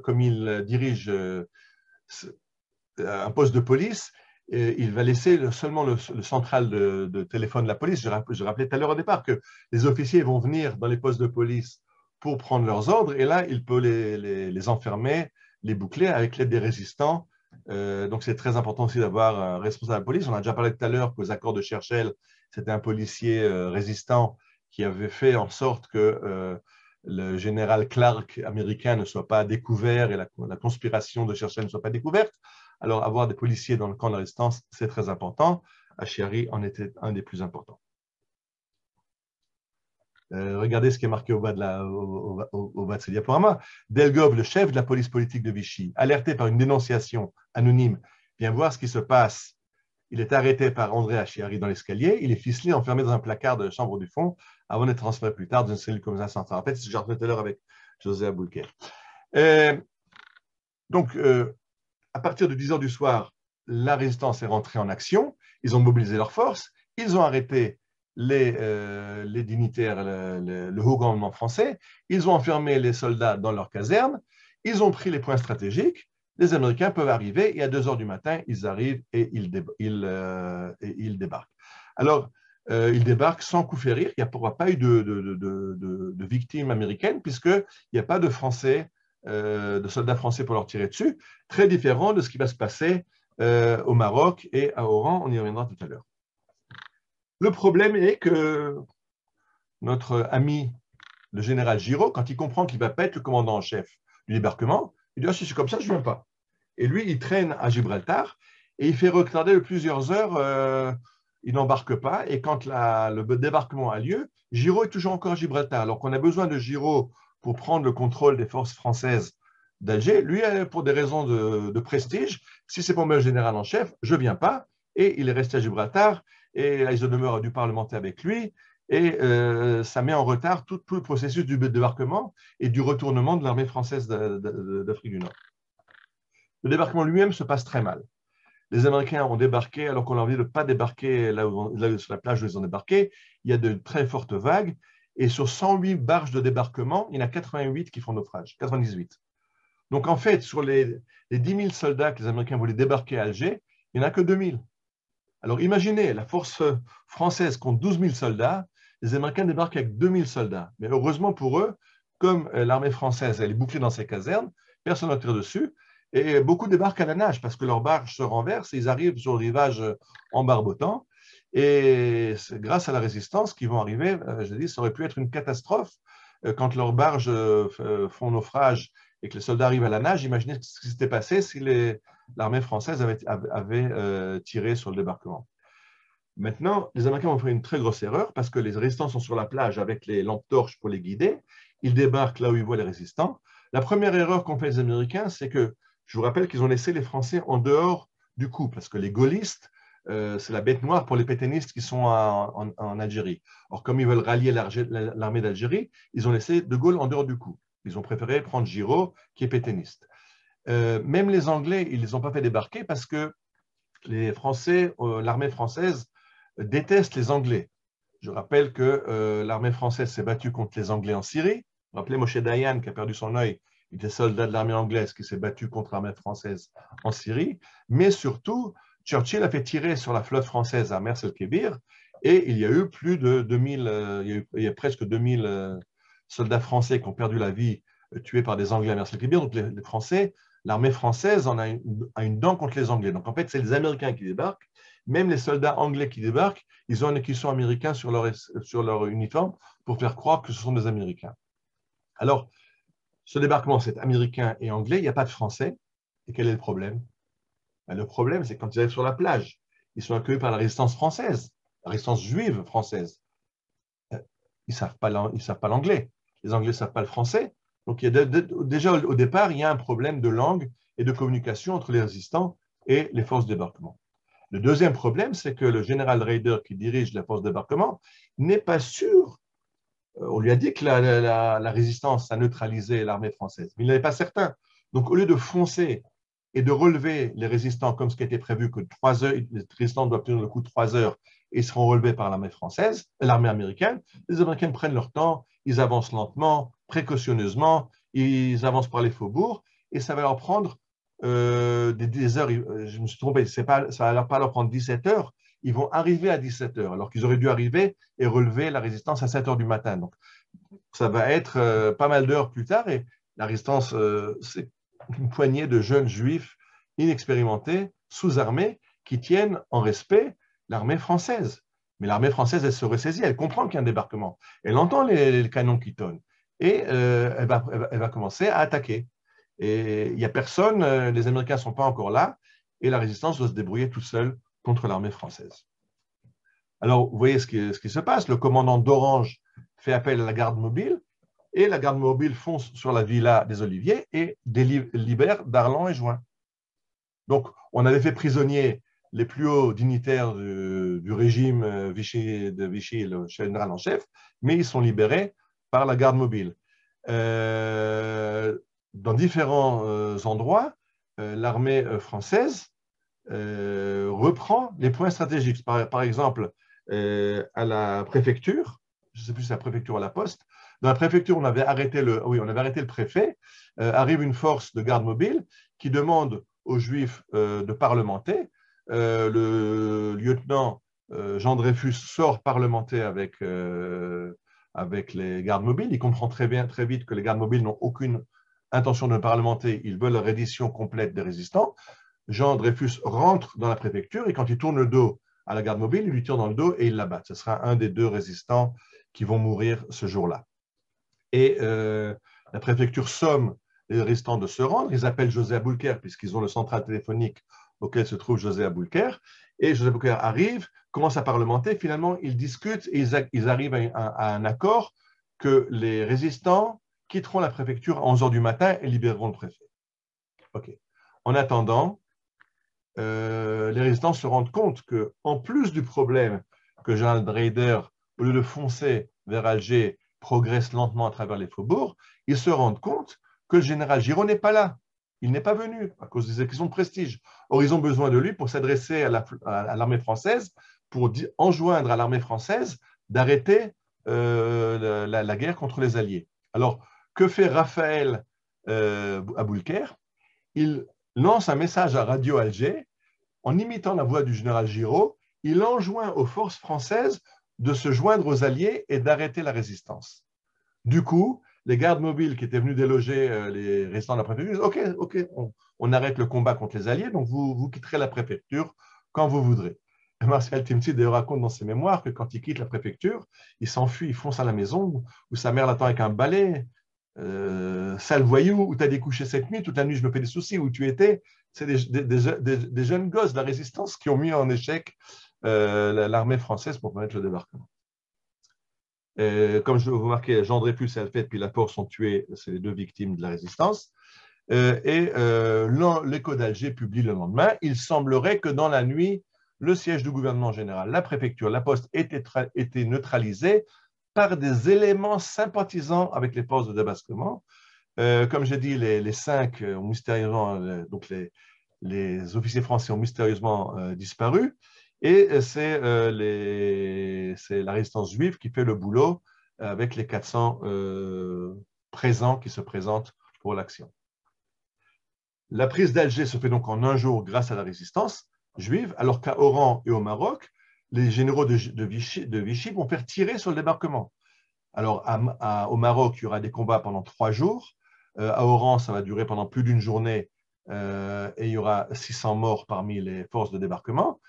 comme il dirige un poste de police, il va laisser seulement le central de téléphone de la police. Je rappelais tout à l'heure au départ que les officiers vont venir dans les postes de police pour prendre leurs ordres, et là, il peut les enfermer, les boucler avec l'aide des résistants. Donc, c'est très important aussi d'avoir un responsable de police. On a déjà parlé tout à l'heure qu'aux accords de Churchill, c'était un policier résistant qui avait fait en sorte que le général Clark américain ne soit pas découvert et la conspiration de Churchill ne soit pas découverte. Alors, avoir des policiers dans le camp de la résistance, c'est très important. Achiari en était un des plus importants. Regardez ce qui est marqué au bas de ce diaporama. Delgove, le chef de la police politique de Vichy, alerté par une dénonciation anonyme, vient voir ce qui se passe. Il est arrêté par André Achiari dans l'escalier. Il est ficelé, enfermé dans un placard de la chambre du fond, avant d'être transféré plus tard dans une cellule commissariat central. En fait, c'est ce que j'ai rappelé tout à l'heure avec José Aboulker. Donc, à partir de 10 h du soir, la résistance est rentrée en action. Ils ont mobilisé leurs forces. Ils ont arrêté les dignitaires, le haut gouvernement français. Ils ont enfermé les soldats dans leurs casernes. Ils ont pris les points stratégiques. Les Américains peuvent arriver et à 2 h du matin, ils arrivent et ils débarquent. Alors, ils débarquent sans coup férir. Il n'y aura pas eu de victimes américaines puisqu'il n'y a pas de Français, de soldats français pour leur tirer dessus. Très différent de ce qui va se passer au Maroc et à Oran. On y reviendra tout à l'heure. Le problème est que notre ami, le général Giraud, quand il comprend qu'il ne va pas être le commandant en chef du débarquement, il dit « Ah, si c'est comme ça, je ne viens pas ». Et lui, il traîne à Gibraltar et il fait retarder de plusieurs heures, il n'embarque pas. Et quand le débarquement a lieu, Giraud est toujours encore à Gibraltar. Alors qu'on a besoin de Giraud pour prendre le contrôle des forces françaises d'Alger, lui, pour des raisons de prestige, si c'est pour me le général en chef, je ne viens pas. Et il est resté à Gibraltar. Et Eisenhower a dû parlementer avec lui, et ça met en retard tout le processus du débarquement et du retournement de l'armée française d'Afrique du Nord. Le débarquement lui-même se passe très mal. Les Américains ont débarqué alors qu'on leur dit de ne pas débarquer là sur la plage où ils ont débarqué. Il y a de très fortes vagues, et sur 108 barges de débarquement, il y en a 88 qui font naufrage, 98. Donc en fait, sur les 10 000 soldats que les Américains voulaient débarquer à Alger, il n'y en a que 2 000. Alors imaginez, la force française compte 12 000 soldats, les Américains débarquent avec 2 000 soldats. Mais heureusement pour eux, comme l'armée française elle est bouclée dans ses casernes, personne ne tire dessus, et beaucoup débarquent à la nage parce que leurs barges se renversent et ils arrivent sur le rivage en barbotant. Et c'est grâce à la résistance qu'ils vont arriver, je dis, ça aurait pu être une catastrophe quand leurs barges font naufrage et que les soldats arrivent à la nage. Imaginez ce qui s'était passé si l'armée française avait tiré sur le débarquement. Maintenant, les Américains ont fait une très grosse erreur parce que les résistants sont sur la plage avec les lampes torches pour les guider. Ils débarquent là où ils voient les résistants. La première erreur qu'ont fait les Américains, c'est que, je vous rappelle qu'ils ont laissé les Français en dehors du coup, parce que les gaullistes, c'est la bête noire pour les pétainistes qui sont en Algérie. Or, comme ils veulent rallier l'armée d'Algérie, ils ont laissé De Gaulle en dehors du coup. Ils ont préféré prendre Giraud, qui est pétainiste. Même les Anglais, ils ne les ont pas fait débarquer parce que les Français, l'armée française déteste les Anglais. Je rappelle que l'armée française s'est battue contre les Anglais en Syrie. Vous rappelez Moshe Dayan qui a perdu son œil, il était soldat de l'armée anglaise qui s'est battu contre l'armée française en Syrie. Mais surtout, Churchill a fait tirer sur la flotte française à Mers el-Kébir et il y a eu plus de 2000, il y a presque 2000 soldats français qui ont perdu la vie tués par des Anglais à Mers el-Kébir. Donc les Français, l'armée française en a une dent contre les Anglais. Donc en fait, c'est les Américains qui débarquent. Même les soldats anglais qui débarquent, ils ont un écusson américain sur leur uniforme pour faire croire que ce sont des Américains. Alors, ce débarquement, c'est américain et anglais, il n'y a pas de Français. Et quel est le problème? Le problème, c'est que quand ils arrivent sur la plage, ils sont accueillis par la résistance française, la résistance juive française. Ils ne savent pas l'anglais. Les Anglais ne savent pas le français. Donc, déjà au départ, il y a un problème de langue et de communication entre les résistants et les forces de débarquement. Le deuxième problème, c'est que le général Raeder, qui dirige la force de débarquement, n'est pas sûr. On lui a dit que la résistance a neutralisé l'armée française, mais il n'en est pas certain. Donc, au lieu de foncer et de relever les résistants comme ce qui était prévu, que 3 heures, les résistants doivent tenir le coup de 3 heures et seront relevés par l'armée française, l'armée américaine. Les Américains prennent leur temps, ils avancent lentement, précautionneusement, ils avancent par les faubourgs et ça va leur prendre des heures. Je me suis trompé, ça ne va pas leur prendre 17 heures, ils vont arriver à 17 heures, alors qu'ils auraient dû arriver et relever la résistance à 7 heures du matin. Donc, ça va être pas mal d'heures plus tard et la résistance, c'est une poignée de jeunes juifs inexpérimentés, sous-armés, qui tiennent en respect l'armée française. Mais l'armée française, elle se ressaisit, elle comprend qu'il y a un débarquement. Elle entend les canons qui tonnent et elle va commencer à attaquer. Et il n'y a personne, les Américains ne sont pas encore là et la résistance doit se débrouiller toute seule contre l'armée française. Alors, vous voyez ce qui se passe. Le commandant d'Orange fait appel à la garde mobile et la garde mobile fonce sur la villa des Oliviers et libère Darlan et Juin. Donc, on avait fait prisonnier les plus hauts dignitaires du régime Vichy, le général en chef, mais ils sont libérés par la garde mobile. Dans différents endroits, l'armée française reprend les points stratégiques. Par exemple, à la préfecture, je ne sais plus si c'est la préfecture ou la poste, dans la préfecture, on avait arrêté le préfet, arrive une force de garde mobile qui demande aux Juifs de parlementer. Le lieutenant Jean Dreyfus sort parlementer avec les gardes mobiles. Il comprend très vite que les gardes mobiles n'ont aucune intention de parlementer. Ils veulent la reddition complète des résistants. Jean Dreyfus rentre dans la préfecture et quand il tourne le dos à la garde mobile, il lui tire dans le dos et il l'abat. Ce sera un des 2 résistants qui vont mourir ce jour-là. Et la préfecture somme les résistants de se rendre. Ils appellent José Aboulker, puisqu'ils ont le central téléphonique auquel se trouve José Aboulker. Et José Aboulker arrive, commence à parlementer. Finalement, ils discutent et ils arrivent à un accord que les résistants quitteront la préfecture à 11 heures du matin et libéreront le préfet. OK. En attendant, les résistants se rendent compte qu'en plus du problème que le général Dreider, au lieu de foncer vers Alger, progresse lentement à travers les faubourgs, ils se rendent compte que le général Giraud n'est pas là. Il n'est pas venu à cause des questions de prestige. Or, ils ont besoin de lui pour s'adresser à l'armée française, pour enjoindre à l'armée française d'arrêter la guerre contre les Alliés. Alors, que fait Raphaël Aboulker? Il lance un message à Radio Alger en imitant la voix du général Giraud. Il enjoint aux forces françaises de se joindre aux Alliés et d'arrêter la résistance. Du coup, les gardes mobiles qui étaient venus déloger les résistants de la préfecture disent « Ok, on arrête le combat contre les Alliés, donc vous quitterez la préfecture quand vous voudrez. » Martial Timsit d'ailleurs raconte dans ses mémoires que quand il quitte la préfecture, il s'enfuit, il fonce à la maison où sa mère l'attend avec un balai. Sale voyou, où tu as découché cette nuit, toute la nuit je me fais des soucis, où tu étais. C'est des jeunes gosses de la résistance qui ont mis en échec l'armée française pour permettre le débarquement. Comme je vous remarquez, Jean Dreyfus et Alfred Pillaport sont tués, c'est les 2 victimes de la résistance. L'Écho d'Alger publie le lendemain, il semblerait que dans la nuit, le siège du gouvernement général, la préfecture, la poste étaient neutralisés par des éléments sympathisants avec les forces de débarquement. Comme j'ai dit, les 5 ont mystérieusement, donc les officiers français ont mystérieusement disparu. Et c'est la résistance juive qui fait le boulot avec les 400 présents qui se présentent pour l'action. La prise d'Alger se fait donc en un jour grâce à la résistance juive, alors qu'à Oran et au Maroc, les généraux de Vichy vont faire tirer sur le débarquement. Alors, au Maroc, il y aura des combats pendant 3 jours. À Oran, ça va durer pendant plus d'1 journée et il y aura 600 morts parmi les forces de débarquement.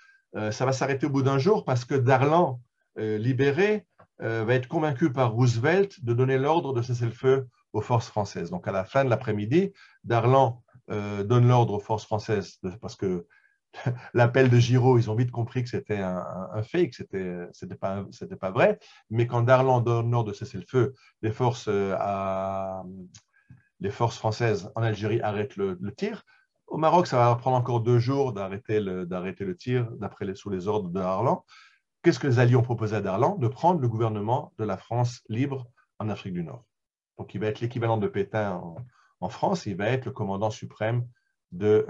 Ça va s'arrêter au bout d'1 jour parce que Darlan, libéré, va être convaincu par Roosevelt de donner l'ordre de cesser le feu aux forces françaises. Donc, à la fin de l'après-midi, Darlan donne l'ordre aux forces françaises parce que l'appel de Giraud, ils ont vite compris que c'était un fake, c'était pas vrai. Mais quand Darlan donne l'ordre de cesser le feu, les forces françaises en Algérie arrêtent le tir. Au Maroc, ça va prendre encore 2 jours d'arrêter le tir sous les ordres de Darlan. Qu'est-ce que les Alliés ont proposé à Darlan? De prendre le gouvernement de la France libre en Afrique du Nord. Donc, il va être l'équivalent de Pétain en France, il va être le commandant suprême de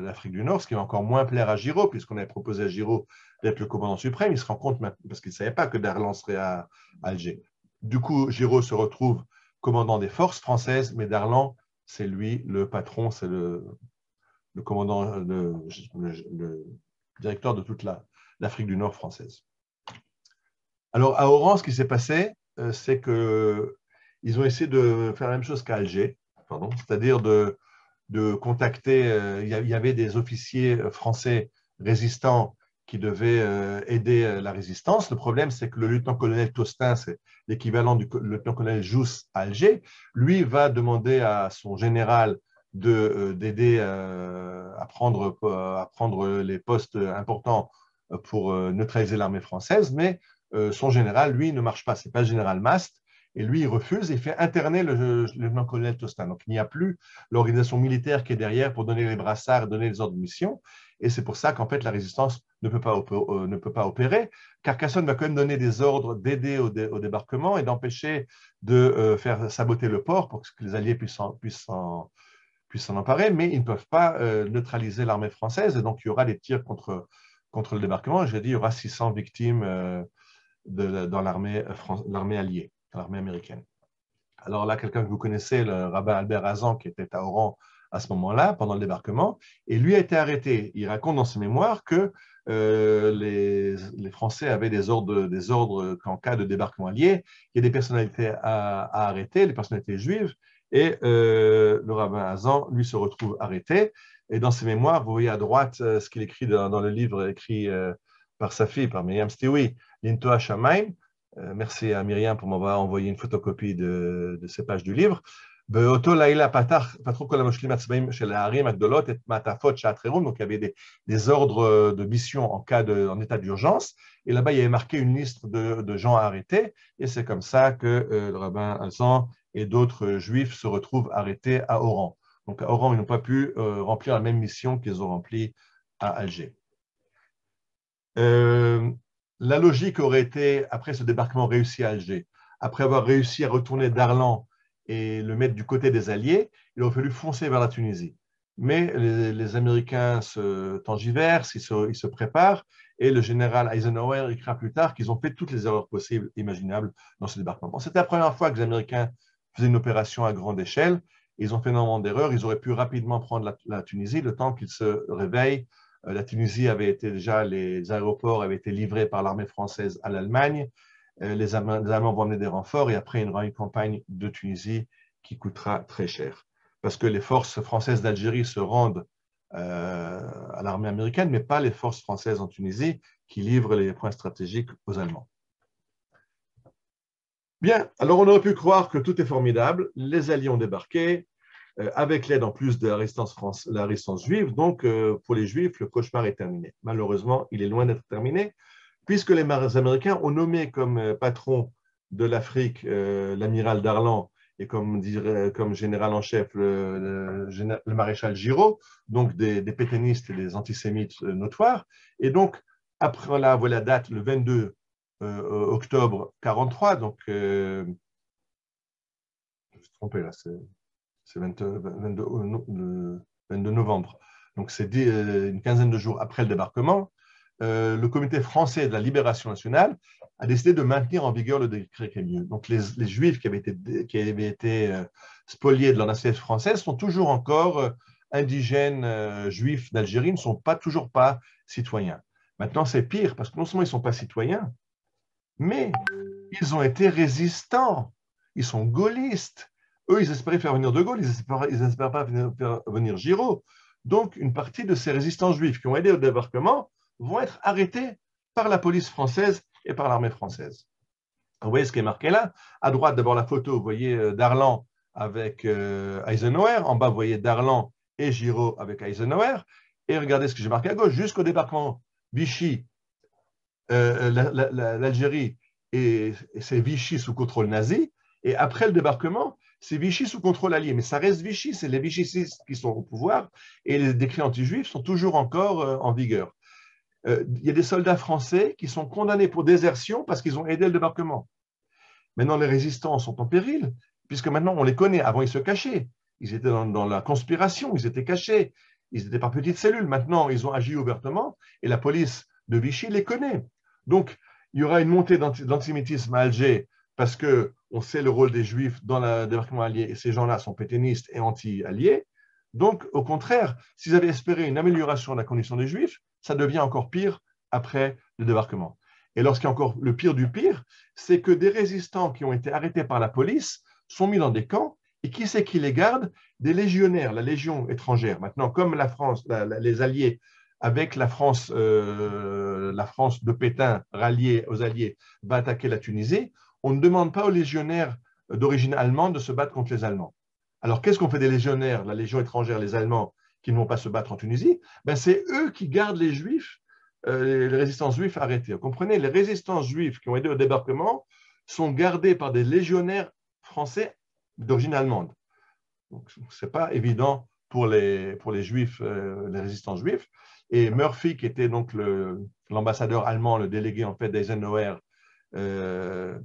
l'Afrique du Nord, ce qui va encore moins plaire à Giraud, puisqu'on avait proposé à Giraud d'être le commandant suprême. Il se rend compte, parce qu'il ne savait pas que Darlan serait à Alger. Du coup, Giraud se retrouve commandant des forces françaises, mais Darlan, c'est lui le patron, c'est le commandant, le directeur de toute l'Afrique du Nord française. Alors, à Oran, ce qui s'est passé, c'est qu'ils ont essayé de faire la même chose qu'à Alger, c'est-à-dire de contacter, il y avait des officiers français résistants qui devaient aider la résistance. Le problème, c'est que le lieutenant-colonel Tostin, c'est l'équivalent du lieutenant-colonel Jousse à Alger, lui va demander à son général d'aider à prendre les postes importants pour neutraliser l'armée française, mais son général, lui, ne marche pas. Ce n'est pas le général Mast, et lui, il refuse et fait interner le lieutenant-colonel Tostin. Donc, il n'y a plus l'organisation militaire qui est derrière pour donner les brassards, donner les ordres de mission, et c'est pour ça qu'en fait, la résistance ne peut pas opérer. Carcassonne va quand même donner des ordres d'aider au débarquement et d'empêcher de faire saboter le port pour que les Alliés puissent s'en emparer, mais ils ne peuvent pas neutraliser l'armée française, et donc il y aura des tirs contre le débarquement. J'ai dit, il y aura 600 victimes dans l'armée alliée, dans l'armée américaine. Alors là, quelqu'un que vous connaissez, le rabbin Albert Hazan, qui était à Oran à ce moment-là, pendant le débarquement, et lui a été arrêté. Il raconte dans ses mémoires que les Français avaient des ordres qu'en cas de débarquement allié, il y a des personnalités à arrêter, les personnalités juives, et le rabbin Hazan, lui, se retrouve arrêté. Et dans ses mémoires, vous voyez à droite ce qu'il écrit dans le livre écrit par sa fille, par Myriam Stewi, Lintoa Shamaim. Merci à Myriam pour m'avoir envoyé une photocopie de ces pages du livre. Donc, il y avait des ordres de mission en état d'urgence. Et là-bas, il y avait marqué une liste de gens à arrêter. Et c'est comme ça que le rabbin Hazan et d'autres juifs se retrouvent arrêtés à Oran. Donc, à Oran, ils n'ont pas pu remplir la même mission qu'ils ont remplie à Alger. La logique aurait été, après ce débarquement réussi à Alger, après avoir réussi à retourner Darlan et le mettre du côté des Alliés, il aurait fallu foncer vers la Tunisie. Mais les Américains se tergiversent, ils se préparent, et le général Eisenhower écrira plus tard qu'ils ont fait toutes les erreurs possibles, imaginables dans ce débarquement. Bon, c'était la première fois que les Américains faisaient une opération à grande échelle. Ils ont fait énormément d'erreurs. Ils auraient pu rapidement prendre la Tunisie, le temps qu'ils se réveillent. La Tunisie avait été déjà, les aéroports avaient été livrés par l'armée française à l'Allemagne. Les Allemands vont amener des renforts et après, il y aura une campagne de Tunisie qui coûtera très cher. Parce que les forces françaises d'Algérie se rendent à l'armée américaine, mais pas les forces françaises en Tunisie qui livrent les points stratégiques aux Allemands. Bien, alors on aurait pu croire que tout est formidable. Les Alliés ont débarqué, avec l'aide en plus de la résistance juive. Donc, pour les Juifs, le cauchemar est terminé. Malheureusement, il est loin d'être terminé, puisque les Américains ont nommé comme patron de l'Afrique l'amiral Darlan et comme général en chef le maréchal Giraud, donc des pétainistes et des antisémites notoires. Et donc, après la date, le 22 octobre 1943, donc, je me suis trompé là, c'est 22 novembre. Donc, c'est une quinzaine de jours après le débarquement. Le comité français de la libération nationale a décidé de maintenir en vigueur le décret Crémieux. Donc, les Juifs qui avaient été spoliés de leur nationalité française sont toujours encore indigènes juifs d'Algérie, ne sont toujours pas citoyens. Maintenant, c'est pire, parce que non seulement ils ne sont pas citoyens, mais ils ont été résistants. Ils sont gaullistes. Eux, ils espéraient faire venir De Gaulle, ils n'espéraient pas faire venir Giraud. Donc, une partie de ces résistants juifs qui ont aidé au débarquement vont être arrêtés par la police française et par l'armée française. Vous voyez ce qui est marqué là. À droite, d'abord la photo, vous voyez Darlan avec Eisenhower. En bas, vous voyez Darlan et Giraud avec Eisenhower. Et regardez ce que j'ai marqué à gauche. Jusqu'au débarquement Vichy, l'Algérie, et c'est Vichy sous contrôle nazi. Et après le débarquement, c'est Vichy sous contrôle allié. Mais ça reste Vichy, c'est les vichycistes qui sont au pouvoir. Et les décrets anti-juifs sont toujours encore en vigueur. Il y a des soldats français qui sont condamnés pour désertion parce qu'ils ont aidé le débarquement. Maintenant, les résistants sont en péril, puisque maintenant, on les connaît. Avant, ils se cachaient. Ils étaient dans la conspiration, ils étaient cachés. ils étaient par petites cellules. Maintenant, ils ont agi ouvertement et la police de Vichy les connaît. Donc, il y aura une montée d'antisémitisme à Alger parce qu'on sait le rôle des Juifs dans le débarquement allié et ces gens-là sont pétainistes et anti-alliés. Donc, au contraire, s'ils avaient espéré une amélioration de la condition des Juifs, ça devient encore pire après le débarquement. Et lorsqu'il y a encore le pire du pire, c'est que des résistants qui ont été arrêtés par la police sont mis dans des camps, et qui c'est qui les garde? Des légionnaires, la Légion étrangère. Maintenant, comme la France, les Alliés, avec la France de Pétain, ralliée aux Alliés, va attaquer la Tunisie, on ne demande pas aux légionnaires d'origine allemande de se battre contre les Allemands. Alors, qu'est-ce qu'on fait des légionnaires, la Légion étrangère, les Allemands, qui ne vont pas se battre en Tunisie? Ben, c'est eux qui gardent les Juifs, les résistants juifs arrêtés. Vous comprenez? Les résistants juifs qui ont aidé au débarquement sont gardés par des légionnaires français d'origine allemande. Donc, ce n'est pas évident pour les juifs, les résistants juifs. Et Murphy, qui était donc l'ambassadeur allemand, le délégué en fait d'Eisenhower, de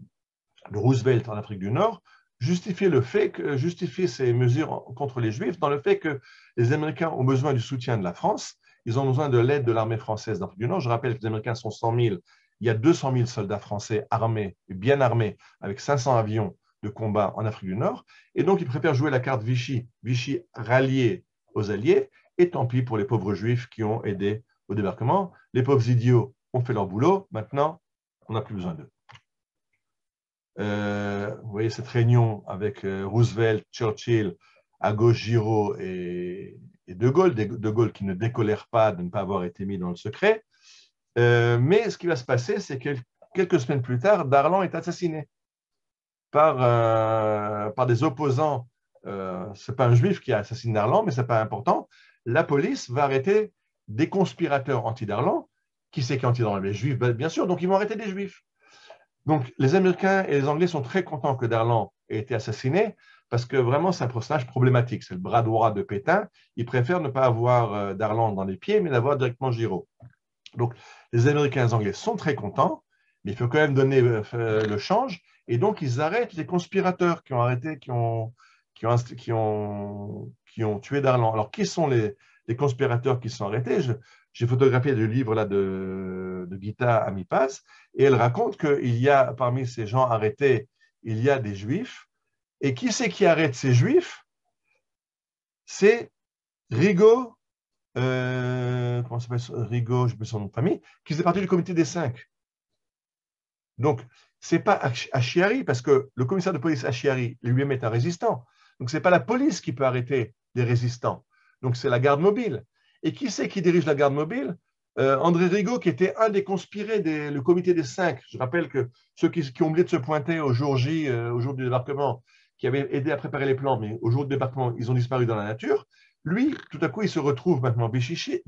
Roosevelt en Afrique du Nord, justifie ces mesures contre les Juifs dans le fait que les Américains ont besoin du soutien de la France, ils ont besoin de l'aide de l'armée française d'Afrique du Nord. Je rappelle que les Américains sont 100 000, il y a 200 000 soldats français armés, bien armés, avec 500 avions de combat en Afrique du Nord, et donc ils préfèrent jouer la carte Vichy, Vichy rallié aux Alliés, et tant pis pour les pauvres Juifs qui ont aidé au débarquement. Les pauvres idiots ont fait leur boulot, maintenant on n'a plus besoin d'eux. Vous voyez cette réunion avec Roosevelt, Churchill, à gauche Giraud et De Gaulle, De Gaulle qui ne décolère pas de ne pas avoir été mis dans le secret. Mais ce qui va se passer, c'est que quelques semaines plus tard, Darlan est assassiné par des opposants. Ce n'est pas un juif qui a assassiné Darlan, mais ce n'est pas important. La police va arrêter des conspirateurs anti-Darlan. Qui c'est qui est anti-Darlan? Les juifs, bien sûr, donc ils vont arrêter des juifs. Donc, les Américains et les Anglais sont très contents que Darlan ait été assassiné parce que vraiment, c'est un personnage problématique. C'est le bras droit de Pétain. Ils préfèrent ne pas avoir Darlan dans les pieds, mais l'avoir directement Giraud. Donc, les Américains et les Anglais sont très contents, mais il faut quand même donner le change. Et donc, ils arrêtent les conspirateurs qui ont arrêté, qui ont tué Darlan. Alors, qui sont les conspirateurs qui sont arrêtés? J'ai photographié le livre là, de Gita Amipas, et elle raconte qu'il y a parmi ces gens arrêtés, il y a des juifs. Et qui c'est qui arrête ces juifs? C'est Rigaud, comment s'appelle Rigaud, je ne sais pas son nom de famille, qui faisait partie du comité des 5. Donc, ce n'est pas Achiari, parce que le commissaire de police Achiari lui-même est un résistant. Donc, ce n'est pas la police qui peut arrêter des résistants. Donc, c'est la garde mobile. Et qui c'est qui dirige la garde mobile? André Rigaud, qui était un des conspirés le comité des 5. Je rappelle que ceux qui ont oublié de se pointer au jour J, au jour du débarquement, qui avaient aidé à préparer les plans, mais au jour du débarquement, ils ont disparu dans la nature. Lui, tout à coup, il se retrouve maintenant vichiste.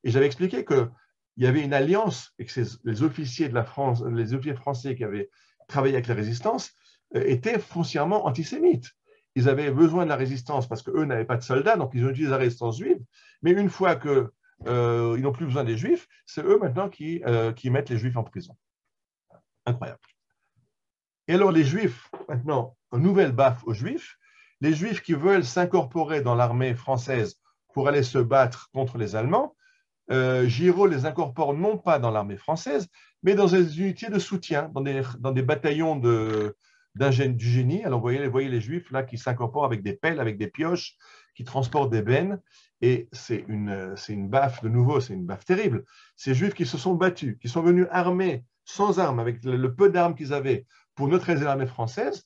Et j'avais expliqué qu'il y avait une alliance et que les officiers de la France, les officiers français qui avaient travaillé avec la résistance, étaient foncièrement antisémites. Ils avaient besoin de la résistance parce qu'eux n'avaient pas de soldats, donc ils ont utilisé la résistance juive. Mais une fois qu'ils n'ont plus besoin des juifs, c'est eux maintenant qui mettent les juifs en prison. Incroyable. Et alors les juifs, maintenant, une nouvelle baffe aux juifs, les juifs qui veulent s'incorporer dans l'armée française pour aller se battre contre les Allemands, Giraud les incorpore non pas dans l'armée française, mais dans des unités de soutien, dans des bataillons du génie. Alors vous voyez les juifs là qui s'incorporent avec des pelles, avec des pioches, qui transportent des bennes, et c'est une baffe, de nouveau, c'est une baffe terrible. Ces juifs qui se sont battus, qui sont venus armés, sans armes, avec le peu d'armes qu'ils avaient, pour neutraliser l'armée française.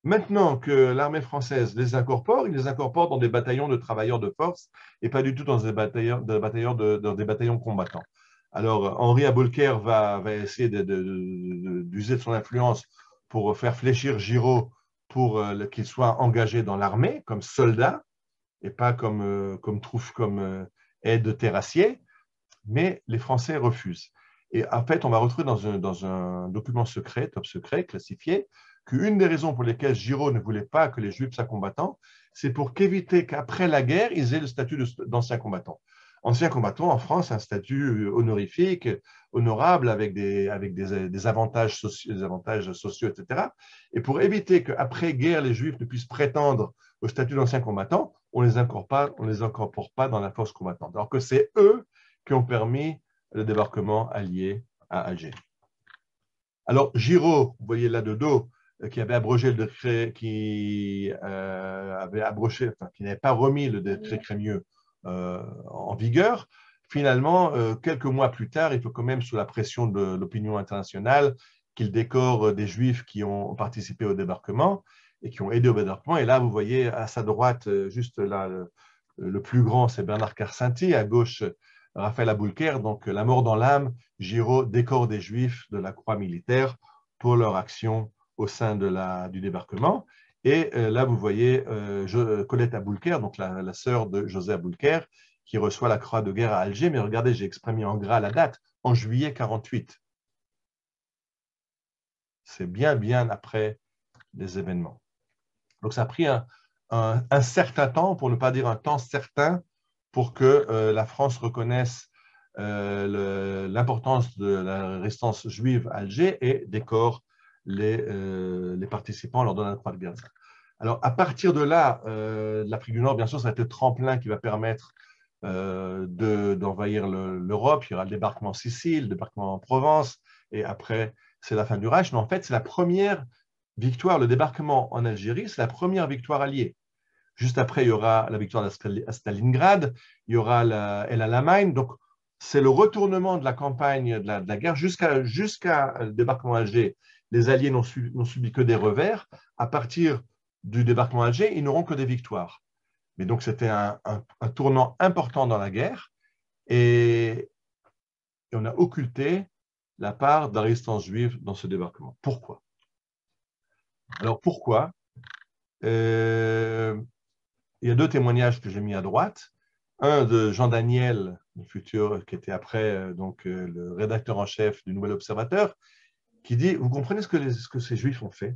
Maintenant que l'armée française les incorpore, ils les incorporent dans des bataillons de travailleurs de force et pas du tout dans des bataillons combattants. Alors, Henri Aboulker va essayer d'user de son influence pour faire fléchir Giraud pour qu'il soit engagé dans l'armée comme soldat et pas comme aide de terrassier, mais les Français refusent. Et en fait, on va retrouver dans un document secret, top secret, classifié, qu'une des raisons pour lesquelles Giraud ne voulait pas que les Juifs soient combattants, c'est pour éviter qu'après la guerre, ils aient le statut d'anciens combattants. Ancien combattant, en France, un statut honorifique, honorable, avec des avantages sociaux, etc. Et pour éviter qu'après-guerre, les Juifs ne puissent prétendre au statut d'ancien combattant, on ne les incorpore pas dans la force combattante. Alors que c'est eux qui ont permis le débarquement allié à Alger. Alors, Giraud, vous voyez là de dos, qui avait abrogé le décret, qui n'avait pas remis le décret Crémieux en vigueur, finalement, quelques mois plus tard, il faut quand même, sous la pression de l'opinion internationale, qu'il décore des Juifs qui ont participé au débarquement et qui ont aidé au débarquement. Et là, vous voyez à sa droite, juste là, le plus grand, c'est Bernard Karsenty, à gauche, Raphaël Aboulker. Donc, la mort dans l'âme, Giraud décore des Juifs de la croix militaire pour leur action au sein du débarquement. Et là, vous voyez Colette Aboulker, donc la sœur de José Aboulker, qui reçoit la croix de guerre à Alger. Mais regardez, j'ai exprimé en gras la date, en juillet 1948. C'est bien après les événements. Donc, ça a pris un certain temps, pour ne pas dire un temps certain, pour que la France reconnaisse l'importance de la résistance juive à Alger et décore les participants en leur donnant la croix de guerre. Alors, à partir de là, l'Afrique du Nord, bien sûr, ça va être le tremplin qui va permettre d'envahir l'Europe. Il y aura le débarquement en Sicile, le débarquement en Provence, et après, c'est la fin du Reich. Mais en fait, c'est la première victoire, le débarquement en Algérie, c'est la première victoire alliée. Juste après, il y aura la victoire à Stalingrad, il y aura El Alamein. Donc, c'est le retournement de la campagne de la guerre jusqu'à le débarquement à Alger. Les Alliés n'ont subi que des revers. À partir du débarquement à Alger, ils n'auront que des victoires. Mais donc, c'était un tournant important dans la guerre et on a occulté la part de la résistance juive dans ce débarquement. Pourquoi? Alors, pourquoi? Il y a deux témoignages que j'ai mis à droite. Un de Jean Daniel, le futur, qui était après le rédacteur en chef du Nouvel Observateur, qui dit, vous comprenez ce que ces Juifs ont fait?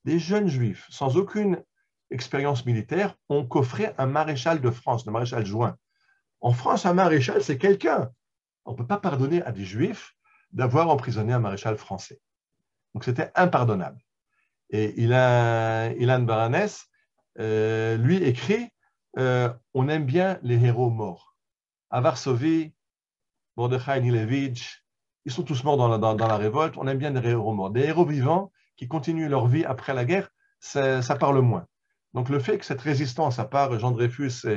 Des jeunes Juifs, sans aucune expérience militaire, ont coffré un maréchal de France, le maréchal Juin. En France, un maréchal, c'est quelqu'un. On ne peut pas pardonner à des Juifs d'avoir emprisonné un maréchal français. Donc, c'était impardonnable. Et Ilan Baranès, lui, écrit on aime bien les héros morts. À Varsovie, Mordechai Nilevitch, ils sont tous morts dans la révolte. On aime bien des héros morts. Des héros vivants qui continuent leur vie après la guerre, ça parle moins. Donc, le fait que cette résistance, à part Jean Dreyfus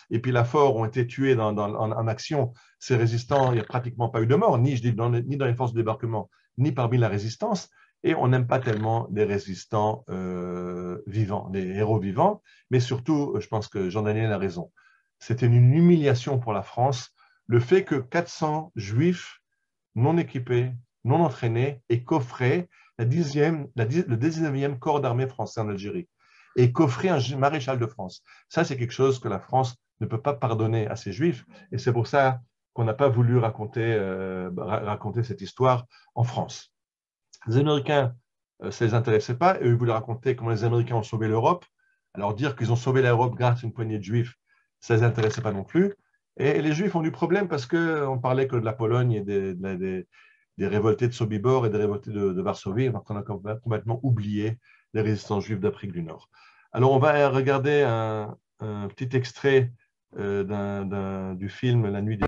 et puis Lafort, ont été tués en action, ces résistants, il n'y a pratiquement pas eu de mort, ni dans les forces de débarquement, ni parmi la résistance. Et on n'aime pas tellement des résistants vivants, des héros vivants, mais surtout, je pense que Jean Daniel a raison. C'était une humiliation pour la France, le fait que 400 Juifs non équipés, non entraînés aient coffré le 19e corps d'armée français en Algérie et coffré un maréchal de France. Ça, c'est quelque chose que la France ne peut pas pardonner à ces Juifs, et c'est pour ça qu'on n'a pas voulu raconter cette histoire en France. Les Américains, ça ne les intéressait pas, et eux voulaient raconter comment les Américains ont sauvé l'Europe. Alors dire qu'ils ont sauvé l'Europe grâce à une poignée de Juifs, ça ne les intéressait pas non plus. Et les Juifs ont du problème parce qu'on parlait que de la Pologne et des révoltés de Sobibor et des révoltés de Varsovie, donc on a complètement oublié les résistants juifs d'Afrique du Nord. Alors on va regarder un petit extrait du film La Nuit des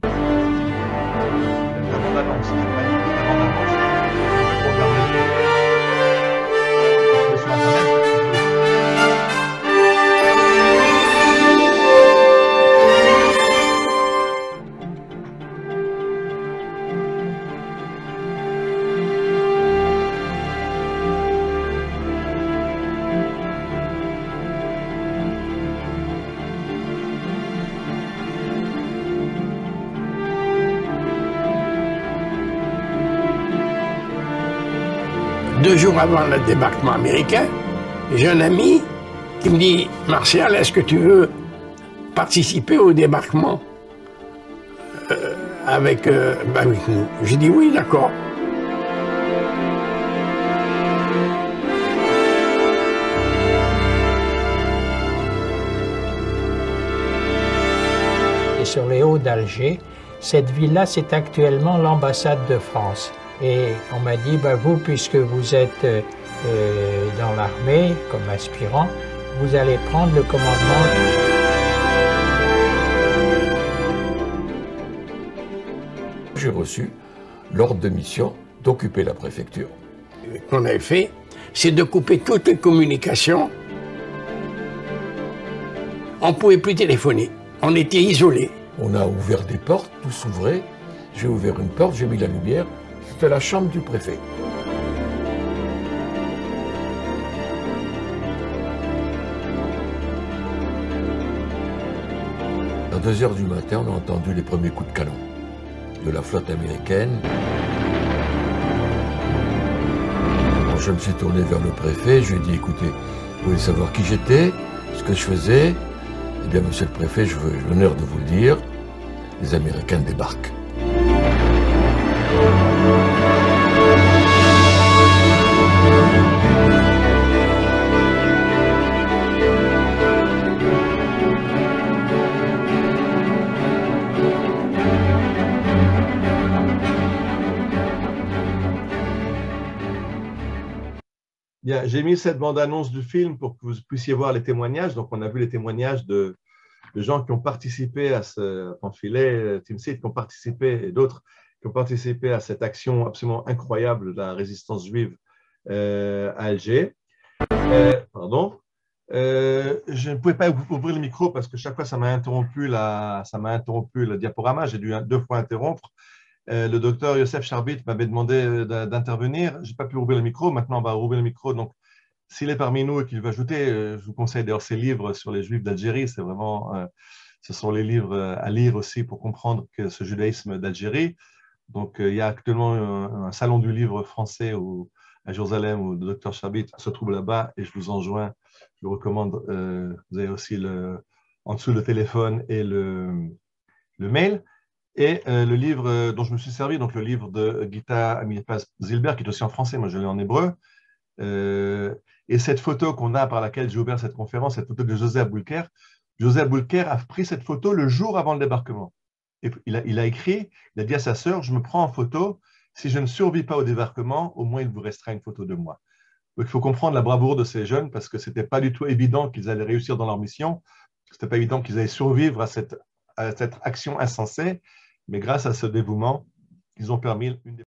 Deux jours avant le débarquement américain, j'ai un ami qui me dit « Martial, est-ce que tu veux participer au débarquement avec nous ?» J'ai dit « Oui, d'accord ». sur les hauts d'Alger. Cette ville-là, c'est actuellement l'ambassade de France. Et on m'a dit, bah, vous, puisque vous êtes dans l'armée, comme aspirant, vous allez prendre le commandement. J'ai reçu l'ordre de mission d'occuper la préfecture. Ce qu'on avait fait, c'est de couper toutes les communications. On ne pouvait plus téléphoner, on était isolés. On a ouvert des portes, tout s'ouvrait. J'ai ouvert une porte, j'ai mis la lumière, c'était la chambre du préfet. À 2 h du matin, on a entendu les premiers coups de canon de la flotte américaine. Quand je me suis tourné vers le préfet, je lui ai dit, écoutez, vous voulez savoir qui j'étais, ce que je faisais? Eh bien, monsieur le préfet, je veux l'honneur de vous le dire, les Américains débarquent. Bien, j'ai mis cette bande-annonce du film pour que vous puissiez voir les témoignages. Donc, on a vu les témoignages de gens qui ont participé à ce pamphlet, Tim Seed, qui ont participé, et d'autres qui ont participé à cette action absolument incroyable de la résistance juive à Alger. Pardon. Je ne pouvais pas ouvrir le micro parce que chaque fois, ça m'a interrompu le diaporama. J'ai dû 2 fois interrompre. Le docteur Youssef Charbit m'avait demandé d'intervenir. Je n'ai pas pu ouvrir le micro. Maintenant, on va ouvrir le micro. Donc, s'il est parmi nous et qu'il veut ajouter, je vous conseille d'ailleurs ces livres sur les Juifs d'Algérie. C'est vraiment, ce sont les livres à lire aussi pour comprendre que ce judaïsme d'Algérie. Donc, il y a actuellement un salon du livre français à Jérusalem où le docteur Charbit se trouve là-bas et je vous enjoins, je vous recommande. Vous avez aussi en dessous le téléphone et le mail. Et le livre dont je me suis servi, donc le livre de Gita Amilpaz Zilber, qui est aussi en français, moi je l'ai en hébreu. Et cette photo qu'on a par laquelle j'ai ouvert cette conférence, cette photo de José Aboulker, José Aboulker a pris cette photo le jour avant le débarquement. Et il a écrit, il a dit à sa sœur, je me prends en photo, si je ne survis pas au débarquement, au moins il vous restera une photo de moi. Donc il faut comprendre la bravoure de ces jeunes parce que ce n'était pas du tout évident qu'ils allaient réussir dans leur mission, ce n'était pas évident qu'ils allaient survivre à cette action insensée. Mais grâce à ce dévouement, ils ont permis une des